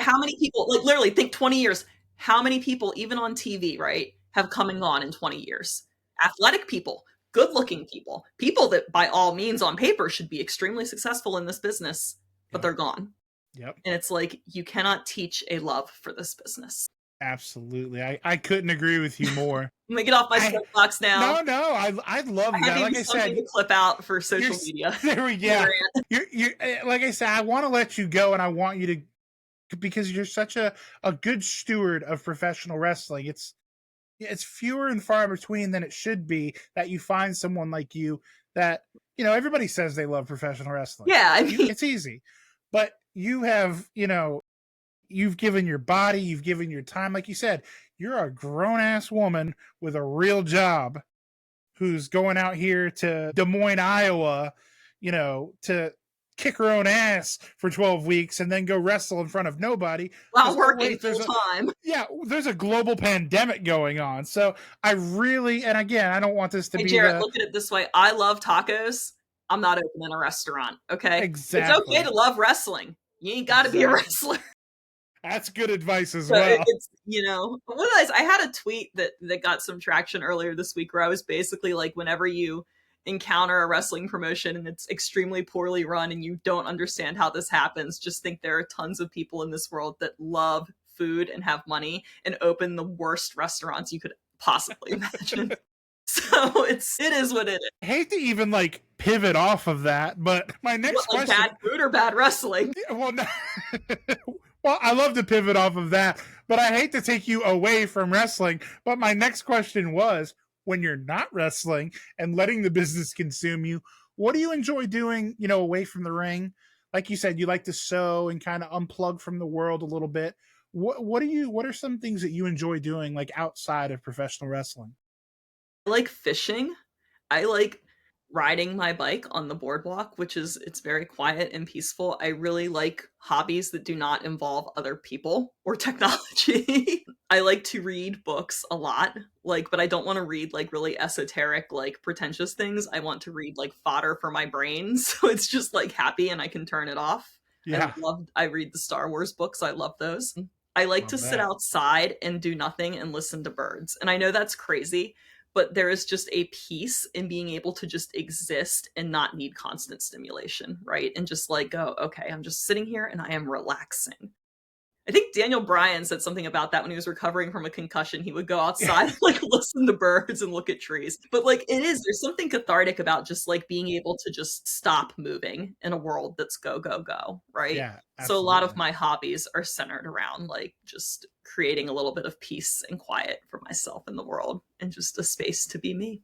Speaker 1: How many people, like literally think 20 years, how many people, even on TV, right, have come and gone in 20 years? Athletic people, good looking people, people that by all means on paper should be extremely successful in this business, but they're gone.
Speaker 2: Yep.
Speaker 1: And it's like, you cannot teach a love for this business.
Speaker 2: Absolutely. I couldn't agree with you more.
Speaker 1: I'm gonna get off my soapbox now.
Speaker 2: No, I love that. Like I said,
Speaker 1: to clip out for social media.
Speaker 2: There we go. You're like I said, I want to let you go, and I want you to, because you're such a good steward of professional wrestling. It's fewer and far between than it should be that you find someone like you that, everybody says they love professional wrestling.
Speaker 1: Yeah, I mean,
Speaker 2: it's easy, but you have, you've given your body, you've given your time. Like you said, you're a grown-ass woman with a real job who's going out here to Des Moines, Iowa, to kick her own ass for 12 weeks and then go wrestle in front of nobody.
Speaker 1: While working full time.
Speaker 2: Yeah, there's a global pandemic going on. So I really, and again, I don't want this to be
Speaker 1: Jarrett, look at it this way. I love tacos. I'm not opening a restaurant, okay?
Speaker 2: Exactly.
Speaker 1: It's okay to love wrestling. You ain't got to be a wrestler.
Speaker 2: That's good advice as well.
Speaker 1: It's, I had a tweet that got some traction earlier this week where I was basically like, whenever you encounter a wrestling promotion and it's extremely poorly run and you don't understand how this happens, just think there are tons of people in this world that love food and have money and open the worst restaurants you could possibly imagine. So it is what it is.
Speaker 2: I hate to even pivot off of that, but my next question:
Speaker 1: bad food or bad wrestling?
Speaker 2: Well, no. Well, I love to pivot off of that, but I hate to take you away from wrestling. But my next question was, when you're not wrestling and letting the business consume you, what do you enjoy doing, away from the ring? Like you said, you like to sew and kind of unplug from the world a little bit. What are some things that you enjoy doing outside of professional wrestling?
Speaker 1: I like fishing. I like riding my bike on the boardwalk, it's very quiet and peaceful. I really like hobbies that do not involve other people or technology. I like to read books a lot, but I don't want to read really esoteric, pretentious things. I want to read fodder for my brain. So it's just happy and I can turn it off.
Speaker 2: Yeah.
Speaker 1: I read the Star Wars books. I love those. I like to sit outside and do nothing and listen to birds. And I know that's crazy, but there is just a peace in being able to just exist and not need constant stimulation, right? And just go, okay, I'm just sitting here and I am relaxing. I think Daniel Bryan said something about that when he was recovering from a concussion. He would go outside, like listen to birds and look at trees. But like there's something cathartic about just like being able to just stop moving in a world that's go, go, go, right?
Speaker 2: Yeah,
Speaker 1: So a lot of
Speaker 2: absolutely.
Speaker 1: my hobbies are centered around like just creating a little bit of peace and quiet for myself in the world and just a space to be me.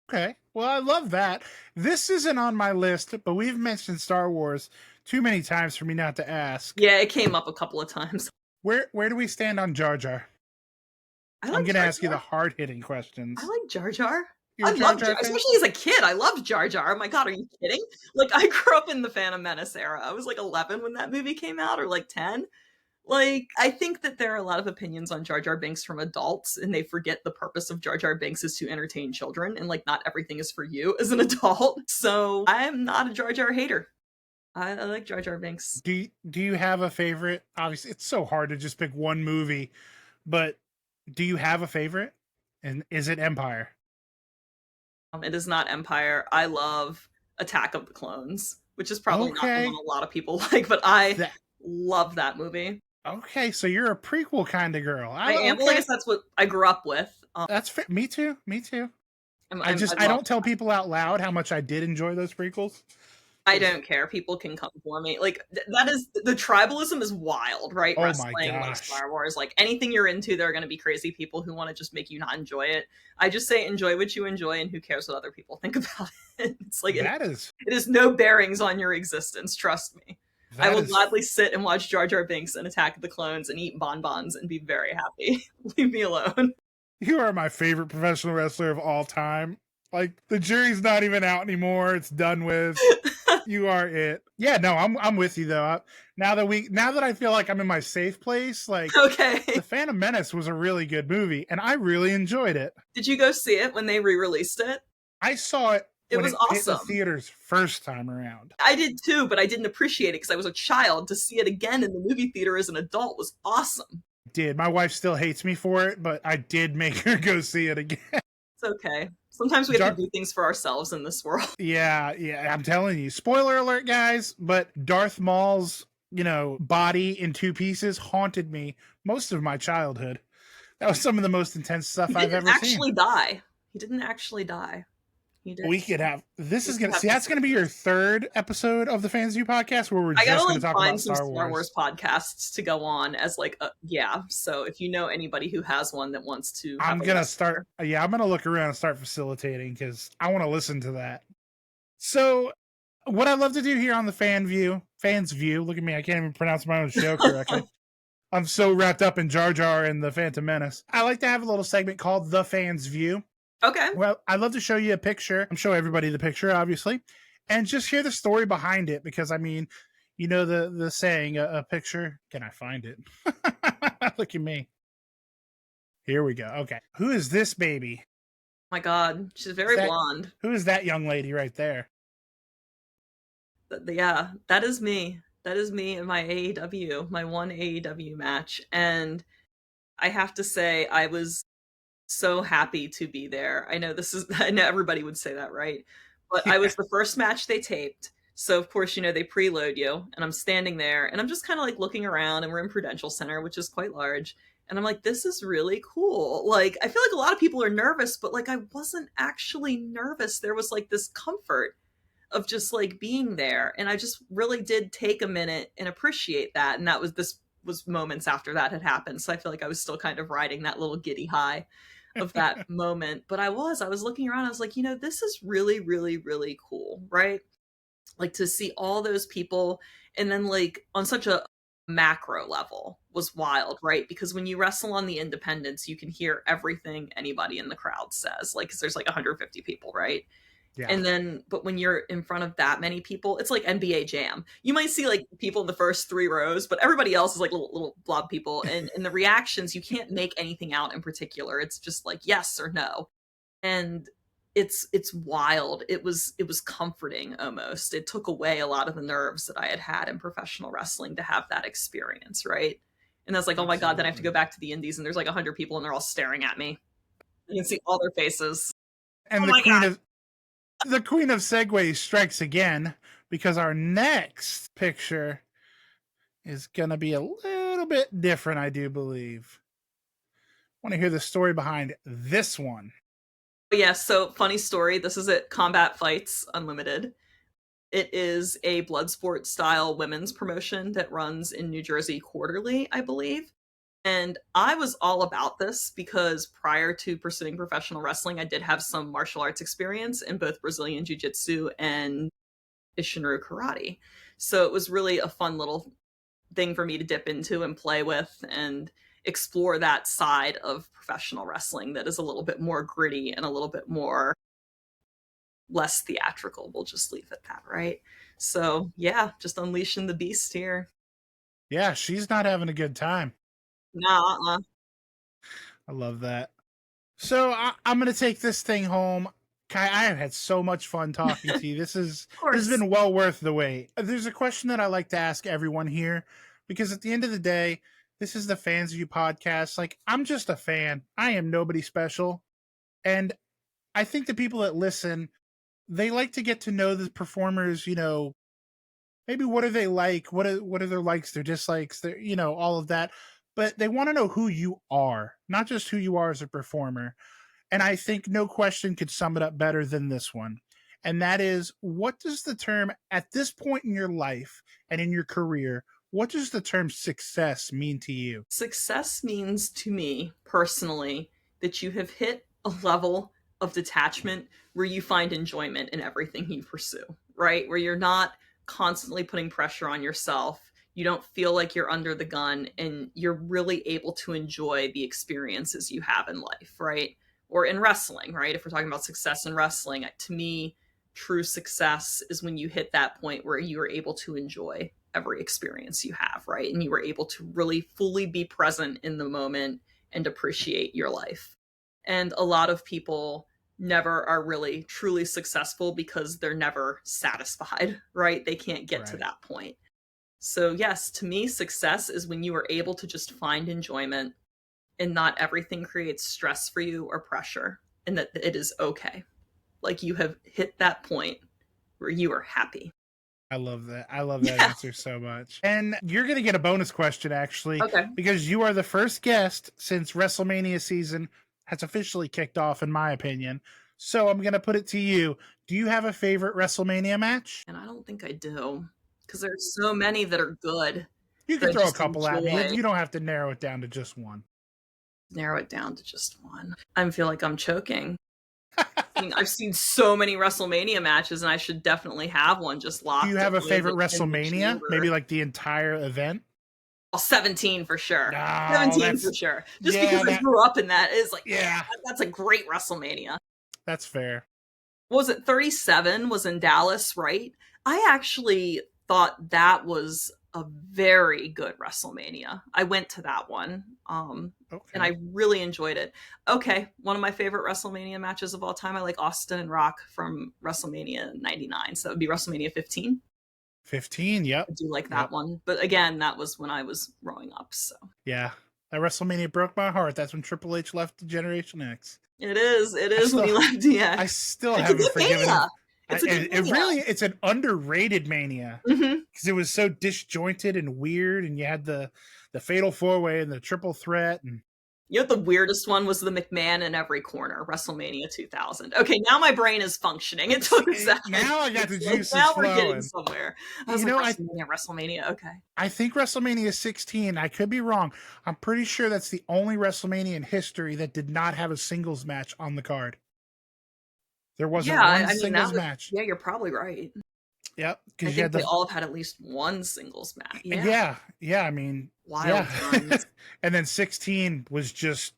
Speaker 2: Okay. Well, I love that. This isn't on my list, but we've mentioned Star Wars too many times for me not to ask.
Speaker 1: Yeah, it came up a couple of times.
Speaker 2: Where do we stand on Jar Jar?
Speaker 1: I
Speaker 2: I'm
Speaker 1: like
Speaker 2: going to
Speaker 1: Jar
Speaker 2: ask you the
Speaker 1: Jar.
Speaker 2: hard-hitting
Speaker 1: I
Speaker 2: questions.
Speaker 1: like Jar Jar.
Speaker 2: You're
Speaker 1: I
Speaker 2: a Jar
Speaker 1: love Jar,
Speaker 2: Jar fan?
Speaker 1: especially as a kid. I loved Jar Jar. Oh my god, are you kidding? Like I grew up in the Phantom Menace era. I was like 11 when that movie came out, or like 10. Like I think that there are a lot of opinions on Jar Jar Binks from adults, and they forget the purpose of Jar Jar Binks is to entertain children, and like not everything is for you as an adult. So I am not a Jar Jar hater. I like Jar Jar Binks.
Speaker 2: Do you have a favorite? Obviously, it's so hard to just pick one movie, but do you have a favorite? And is it Empire?
Speaker 1: It is not Empire. I love Attack of the Clones, which is probably not the one
Speaker 2: Okay.
Speaker 1: a lot of people like, but I
Speaker 2: That
Speaker 1: love that movie.
Speaker 2: okay, so you're a prequel kind of girl.
Speaker 1: I am. Well, I
Speaker 2: Okay.
Speaker 1: guess that's what I grew up with.
Speaker 2: That's me too. Me too.
Speaker 1: I
Speaker 2: I
Speaker 1: love.
Speaker 2: don't tell people out loud how much I did enjoy those prequels.
Speaker 1: I
Speaker 2: 'Cause,
Speaker 1: don't care. People can come for me. Like that is the tribalism is wild, right?
Speaker 2: oh my
Speaker 1: Wrestling, like
Speaker 2: gosh.
Speaker 1: Star Wars, like anything you're into, there are going to be crazy people who want to just make you not enjoy it. I just say enjoy what you enjoy, and who cares what other people think about it? It's like
Speaker 2: That is
Speaker 1: it has no bearings on your existence. Trust me. I
Speaker 2: that
Speaker 1: will
Speaker 2: is
Speaker 1: gladly sit and watch Jar Jar Binks and Attack of the Clones and eat bonbons and be very happy. Leave me alone.
Speaker 2: you are my favorite professional wrestler of all time. Like the jury's not even out anymore. It's done with. You are it. Yeah, no, I'm with you though. Now that I feel like I'm in my safe place, like
Speaker 1: Okay.
Speaker 2: The Phantom Menace was a really good movie and I really enjoyed it.
Speaker 1: Did you go see it when they re-released it?
Speaker 2: I saw it
Speaker 1: It
Speaker 2: when
Speaker 1: was
Speaker 2: it hit the
Speaker 1: awesome.
Speaker 2: theaters first time around.
Speaker 1: I did too, but I didn't appreciate it because I was a child. To see it again in the movie theater as an adult was awesome.
Speaker 2: Did my wife still hates me for it, but I did make her go see it again.
Speaker 1: It's okay. Sometimes we have to
Speaker 2: Jar-
Speaker 1: do things for ourselves in this world.
Speaker 2: yeah, I'm telling you. Spoiler alert, guys, but Darth Maul's, body in two pieces haunted me most of my childhood. That was some of the most intense
Speaker 1: He
Speaker 2: stuff I've
Speaker 1: didn't
Speaker 2: ever seen.
Speaker 1: actually die. He didn't actually die. He did.
Speaker 2: We could have this
Speaker 1: We
Speaker 2: is
Speaker 1: could
Speaker 2: gonna
Speaker 1: have
Speaker 2: see that's gonna be your third episode of the Fans View podcast where we're
Speaker 1: I gotta
Speaker 2: just gonna
Speaker 1: like
Speaker 2: talk
Speaker 1: find
Speaker 2: about
Speaker 1: some
Speaker 2: Star
Speaker 1: Star Wars
Speaker 2: Wars.
Speaker 1: podcasts to go on as like yeah. So if you know anybody who has one that wants to have
Speaker 2: I'm
Speaker 1: a
Speaker 2: gonna
Speaker 1: wrestler,
Speaker 2: start I'm gonna look around and start facilitating because I want to listen to that. So what I love to do here on the Fans View, look at me, I can't even pronounce my own show correctly. I'm so wrapped up in Jar Jar and the Phantom Menace. I like to have a little segment called The Fans View.
Speaker 1: okay.
Speaker 2: Well, I'd love to show you a picture. I'm show everybody the picture, obviously, and just hear the story behind it. Because I mean, the saying, a picture. Can I find it? Look at me. Here we go. Okay, who is this baby?
Speaker 1: Oh my God, she's very blonde.
Speaker 2: Who is that young lady right there?
Speaker 1: Yeah, that is me. That is me in my AEW, my one AEW match, and I have to say, I was so happy to be there. I know I know everybody would say that, right? But I was
Speaker 2: Yeah.
Speaker 1: the first match they taped. So of course, they preload you and I'm standing there and I'm just kind of like looking around and we're in Prudential Center, which is quite large. And I'm like, this is really cool. Like, I feel like a lot of people are nervous, but like, I wasn't actually nervous. There was like this comfort of just like being there. And I just really did take a minute and appreciate that. And this was moments after that had happened. So I feel like I was still kind of riding that little giddy high of that moment. But I was looking around, I was like, this is really, really, really cool, right? Like to see all those people and then like on such a macro level was wild, right? Because when you wrestle on the independents, you can hear everything anybody in the crowd says, like, because there's like 150 people, right?
Speaker 2: Yeah.
Speaker 1: And then, but when you're in front of that many people, it's like NBA Jam. You might see like people in the first 3 rows, but everybody else is like little blob people. And the reactions, you can't make anything out in particular. It's just like yes or no. And it's wild. It was comforting almost. It took away a lot of the nerves that I had in professional wrestling to have that experience, right? And that's like, oh my God, then I have to go back to the indies and there's like 100 people and they're all staring at me. You can see all their faces.
Speaker 2: And
Speaker 1: Oh my God.
Speaker 2: the queen of segues strikes again because our next picture is gonna be a little little bit different, I do believe. I want to hear the story behind this one.
Speaker 1: But yeah, so funny story. This is at Combat Fights Unlimited. It is a blood sport style women's promotion that runs in New Jersey quarterly, I believe. And I was all about this because prior to pursuing professional wrestling, I did have some martial arts experience in both Brazilian Jiu Jitsu and Ishinru Karate. So it was really a fun little thing for me to dip into and play with and explore that side of professional wrestling that is a little bit more gritty and a little bit more less theatrical. We'll just leave it at that, right? So yeah, just unleashing the beast here.
Speaker 2: Yeah, she's not having a good time.
Speaker 1: Nah,
Speaker 2: I love that. So I'm going to take this thing home. Kai, I have had so much fun talking to you. This has been well worth the wait. There's a question that I like to ask everyone here, because at the end of the day, this is the Fans View podcast. Like, I'm just a fan. I am nobody special. And I think the people that listen, they like to get to know the performers, you know, maybe what are they like? What are their likes, their dislikes, their, you know, all of that. But they want to know who you are, not just who you are as a performer. And I think no question could sum it up better than this one. And that is, what does the term, at this point in your life and in your career, what does the term success mean to you?
Speaker 1: Success means to me personally that you have hit a level of detachment where you find enjoyment in everything you pursue, right? Where you're not constantly putting pressure on yourself. You don't feel like you're under the gun, and you're really able to enjoy the experiences you have in life, right? Or in wrestling, right? If we're talking about success in wrestling, to me, true success is when you hit that point where you are able to enjoy every experience you have, right? And you were able to really fully be present in the moment and appreciate your life. And a lot of people never are really truly successful because they're never satisfied, right? They can't get to that point. So yes, to me, success is when you are able to just find enjoyment and not everything creates stress for you or pressure, and that it is okay. Like, you have hit that point where you are happy.
Speaker 2: I love that. I love that answer so much. And you're going to get a bonus question, actually, because you are the first guest since WrestleMania season has officially kicked off, in my opinion. So I'm going to put it to you. Do you have a favorite WrestleMania match?
Speaker 1: And I don't think I do, because there's so many that are good.
Speaker 2: You can throw a couple at me. You don't have to narrow it down to just one.
Speaker 1: Narrow it down to just one. I feel like I'm choking. I've seen so many WrestleMania matches, and I should definitely have one just locked.
Speaker 2: Do you have a favorite WrestleMania? Maybe like the entire event?
Speaker 1: 17 for sure.
Speaker 2: No,
Speaker 1: 17 for sure. Just because I grew up in that, is like, that's a great WrestleMania.
Speaker 2: That's fair.
Speaker 1: What was it? 37 was in Dallas, right? I actually thought that was a very good WrestleMania. I went to that one. And I really enjoyed it. Okay, one of my favorite WrestleMania matches of all time. I like Austin and Rock from WrestleMania 99. So that would be WrestleMania 15.
Speaker 2: 15, yep.
Speaker 1: I do like that one. But again, that was when I was growing up. So
Speaker 2: yeah, that WrestleMania broke my heart. That's when Triple H left to Generation X.
Speaker 1: It is when he left DX.
Speaker 2: I still haven't forgiven him. It's an underrated Mania, because it was so disjointed and weird, and you had the Fatal 4-Way and the Triple Threat, and
Speaker 1: you know, the weirdest one was the McMahon in every corner, WrestleMania 2000. Okay, now my brain is functioning. It took a second.
Speaker 2: Now I got the juices
Speaker 1: now
Speaker 2: flowing.
Speaker 1: We're getting somewhere. I was WrestleMania. Okay.
Speaker 2: I think WrestleMania 16, I could be wrong. I'm pretty sure that's the only WrestleMania in history that did not have a singles match on the card. There wasn't one singles match.
Speaker 1: Yeah, you're probably right.
Speaker 2: Yep,
Speaker 1: because they all have had at least one singles match.
Speaker 2: Yeah. I mean,
Speaker 1: wild times.
Speaker 2: And then 16 was just,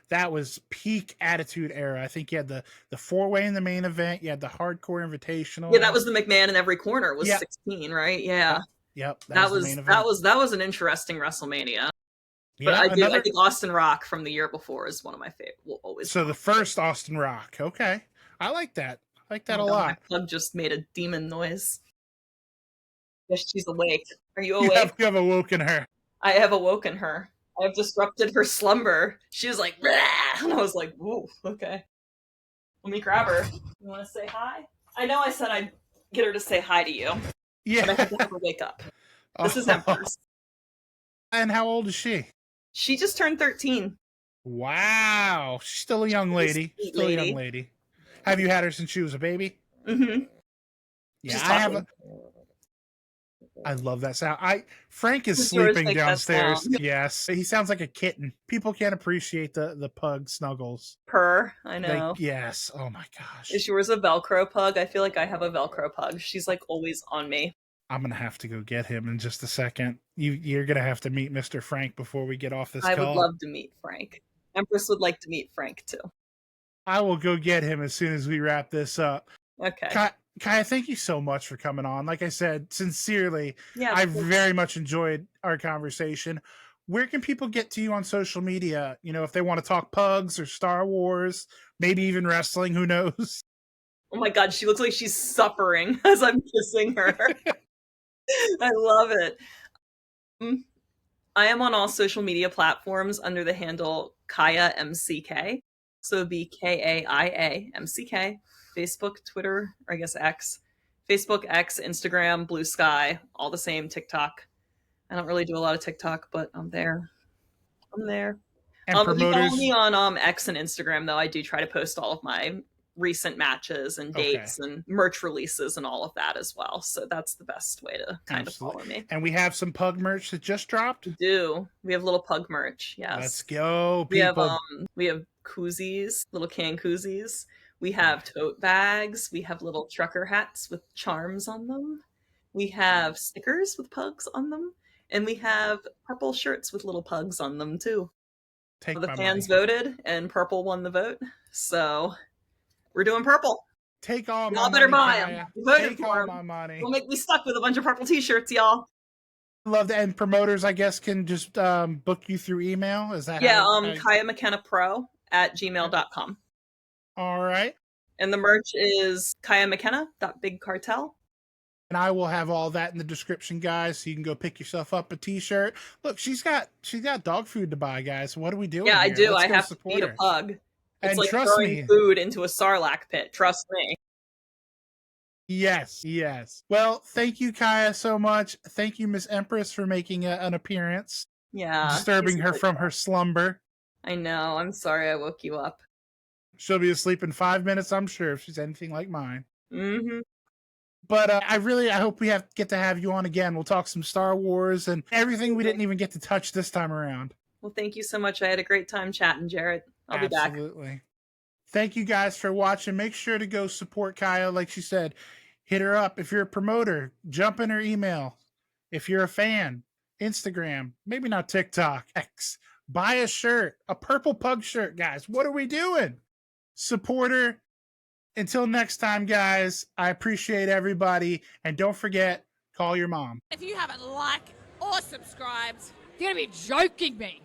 Speaker 2: that was peak Attitude Era. I think you had the 4-Way in the main event. You had the Hardcore Invitational.
Speaker 1: Yeah, that was the McMahon in every corner. Was 16, right? Yeah.
Speaker 2: Yep.
Speaker 1: That was an interesting WrestleMania. But I think Austin Rock from the year before is one of my favorite. Will always.
Speaker 2: So the first Austin Rock. Okay, I like that. I like that a lot.
Speaker 1: My plug just made a demon noise. Yes, she's awake. Are you awake?
Speaker 2: You have awoken her.
Speaker 1: I have awoken her. I have disrupted her slumber. She was like, bleh! And I was like, whoa, okay. Let me grab her. You want to say hi? I know I said I'd get her to say hi to you.
Speaker 2: Yeah.
Speaker 1: But I have to have her wake up. This is Empress.
Speaker 2: And how old is she?
Speaker 1: She just turned 13.
Speaker 2: Wow. She's still a young lady.
Speaker 1: Sweet
Speaker 2: Still a
Speaker 1: lady.
Speaker 2: young lady. Have you had her since she was a baby?
Speaker 1: Mm-hmm.
Speaker 2: Yeah,
Speaker 1: She's
Speaker 2: I have
Speaker 1: talking.
Speaker 2: I love that sound. Frank is
Speaker 1: Does yours
Speaker 2: sleeping
Speaker 1: make that
Speaker 2: downstairs.
Speaker 1: sound?
Speaker 2: Yes. He sounds like a kitten. People can't appreciate the pug snuggles.
Speaker 1: Purr. I know.
Speaker 2: Yes. Oh my gosh.
Speaker 1: Is yours a Velcro pug? I feel like I have a Velcro pug. She's like always on me.
Speaker 2: I'm gonna have to go get him in just a second. You're gonna have to meet Mr. Frank before we get off this
Speaker 1: I
Speaker 2: call.
Speaker 1: would love to meet Frank. Empress would like to meet Frank too.
Speaker 2: I will go get him as soon as we wrap this up.
Speaker 1: Okay.
Speaker 2: Kaia, thank you so much for coming on. Like I said, sincerely,
Speaker 1: Yeah.
Speaker 2: I very much enjoyed our conversation. Where can people get to you on social media? You know, if they want to talk pugs or Star Wars, maybe even wrestling, who knows?
Speaker 1: Oh my god, she looks like she's suffering as I'm kissing her. I love it. I am on all social media platforms under the handle Kaia MCK. So it'd be Kaia MCK. Facebook, Twitter, or I guess X. Facebook, X, Instagram, Blue Sky, all the same. TikTok. I don't really do a lot of TikTok, but I'm there. I'm there.
Speaker 2: And
Speaker 1: If you follow
Speaker 2: promoters.
Speaker 1: me on X and Instagram, though, I do try to post all of my recent matches and dates and merch releases and all of that as well. So that's the best way to kind of follow me.
Speaker 2: And we have some pug merch that just dropped.
Speaker 1: We do. We have little pug merch. Yes.
Speaker 2: Let's go, people.
Speaker 1: We have koozies, little can koozies. We have tote bags. We have little trucker hats with charms on them. We have stickers with pugs on them. And we have purple shirts with little pugs on them too. The fans voted and purple won the vote. So we're doing purple.
Speaker 2: Take all my
Speaker 1: y'all better
Speaker 2: money,
Speaker 1: buy them. Voted
Speaker 2: Take
Speaker 1: for
Speaker 2: all
Speaker 1: them.
Speaker 2: my money.
Speaker 1: We'll make me stuck with a bunch of purple t-shirts, y'all.
Speaker 2: Love that. And promoters, I guess, can just book you through email. Is that
Speaker 1: Kaia McKenna Pro at gmail.com.
Speaker 2: All right.
Speaker 1: And the merch is Kaia McKenna.bigcartel.
Speaker 2: And I will have all that in the description, guys, so you can go pick yourself up a t-shirt. Look, she's got dog food to buy, guys. What are we doing?
Speaker 1: Yeah,
Speaker 2: here?
Speaker 1: I do.
Speaker 2: Let's
Speaker 1: I have to feed
Speaker 2: her.
Speaker 1: a pug. It's
Speaker 2: and
Speaker 1: like
Speaker 2: trust
Speaker 1: throwing
Speaker 2: me,
Speaker 1: food into a sarlacc pit. Trust me.
Speaker 2: Yes. Well, thank you, Kaia, so much. Thank you, Miss Empress, for making an appearance.
Speaker 1: Yeah.
Speaker 2: Disturbing her from her slumber.
Speaker 1: I know. I'm sorry I woke you up.
Speaker 2: She'll be asleep in 5 minutes, I'm sure, if she's anything like mine.
Speaker 1: Mm-hmm.
Speaker 2: But I hope we get to have you on again. We'll talk some Star Wars and everything we didn't even get to touch this time around.
Speaker 1: Well, thank you so much. I had a great time chatting, Jarrett. I'll be back.
Speaker 2: Absolutely. Thank you guys for watching. Make sure to go support Kaia. Like she said, hit her up. If you're a promoter, jump in her email. If you're a fan, Instagram, maybe not TikTok, X. Buy a shirt, a purple pug shirt, guys. What are we doing? Support her. Until next time, guys, I appreciate everybody. And don't forget, call your mom.
Speaker 3: If you haven't liked or subscribed, you're going to be joking me.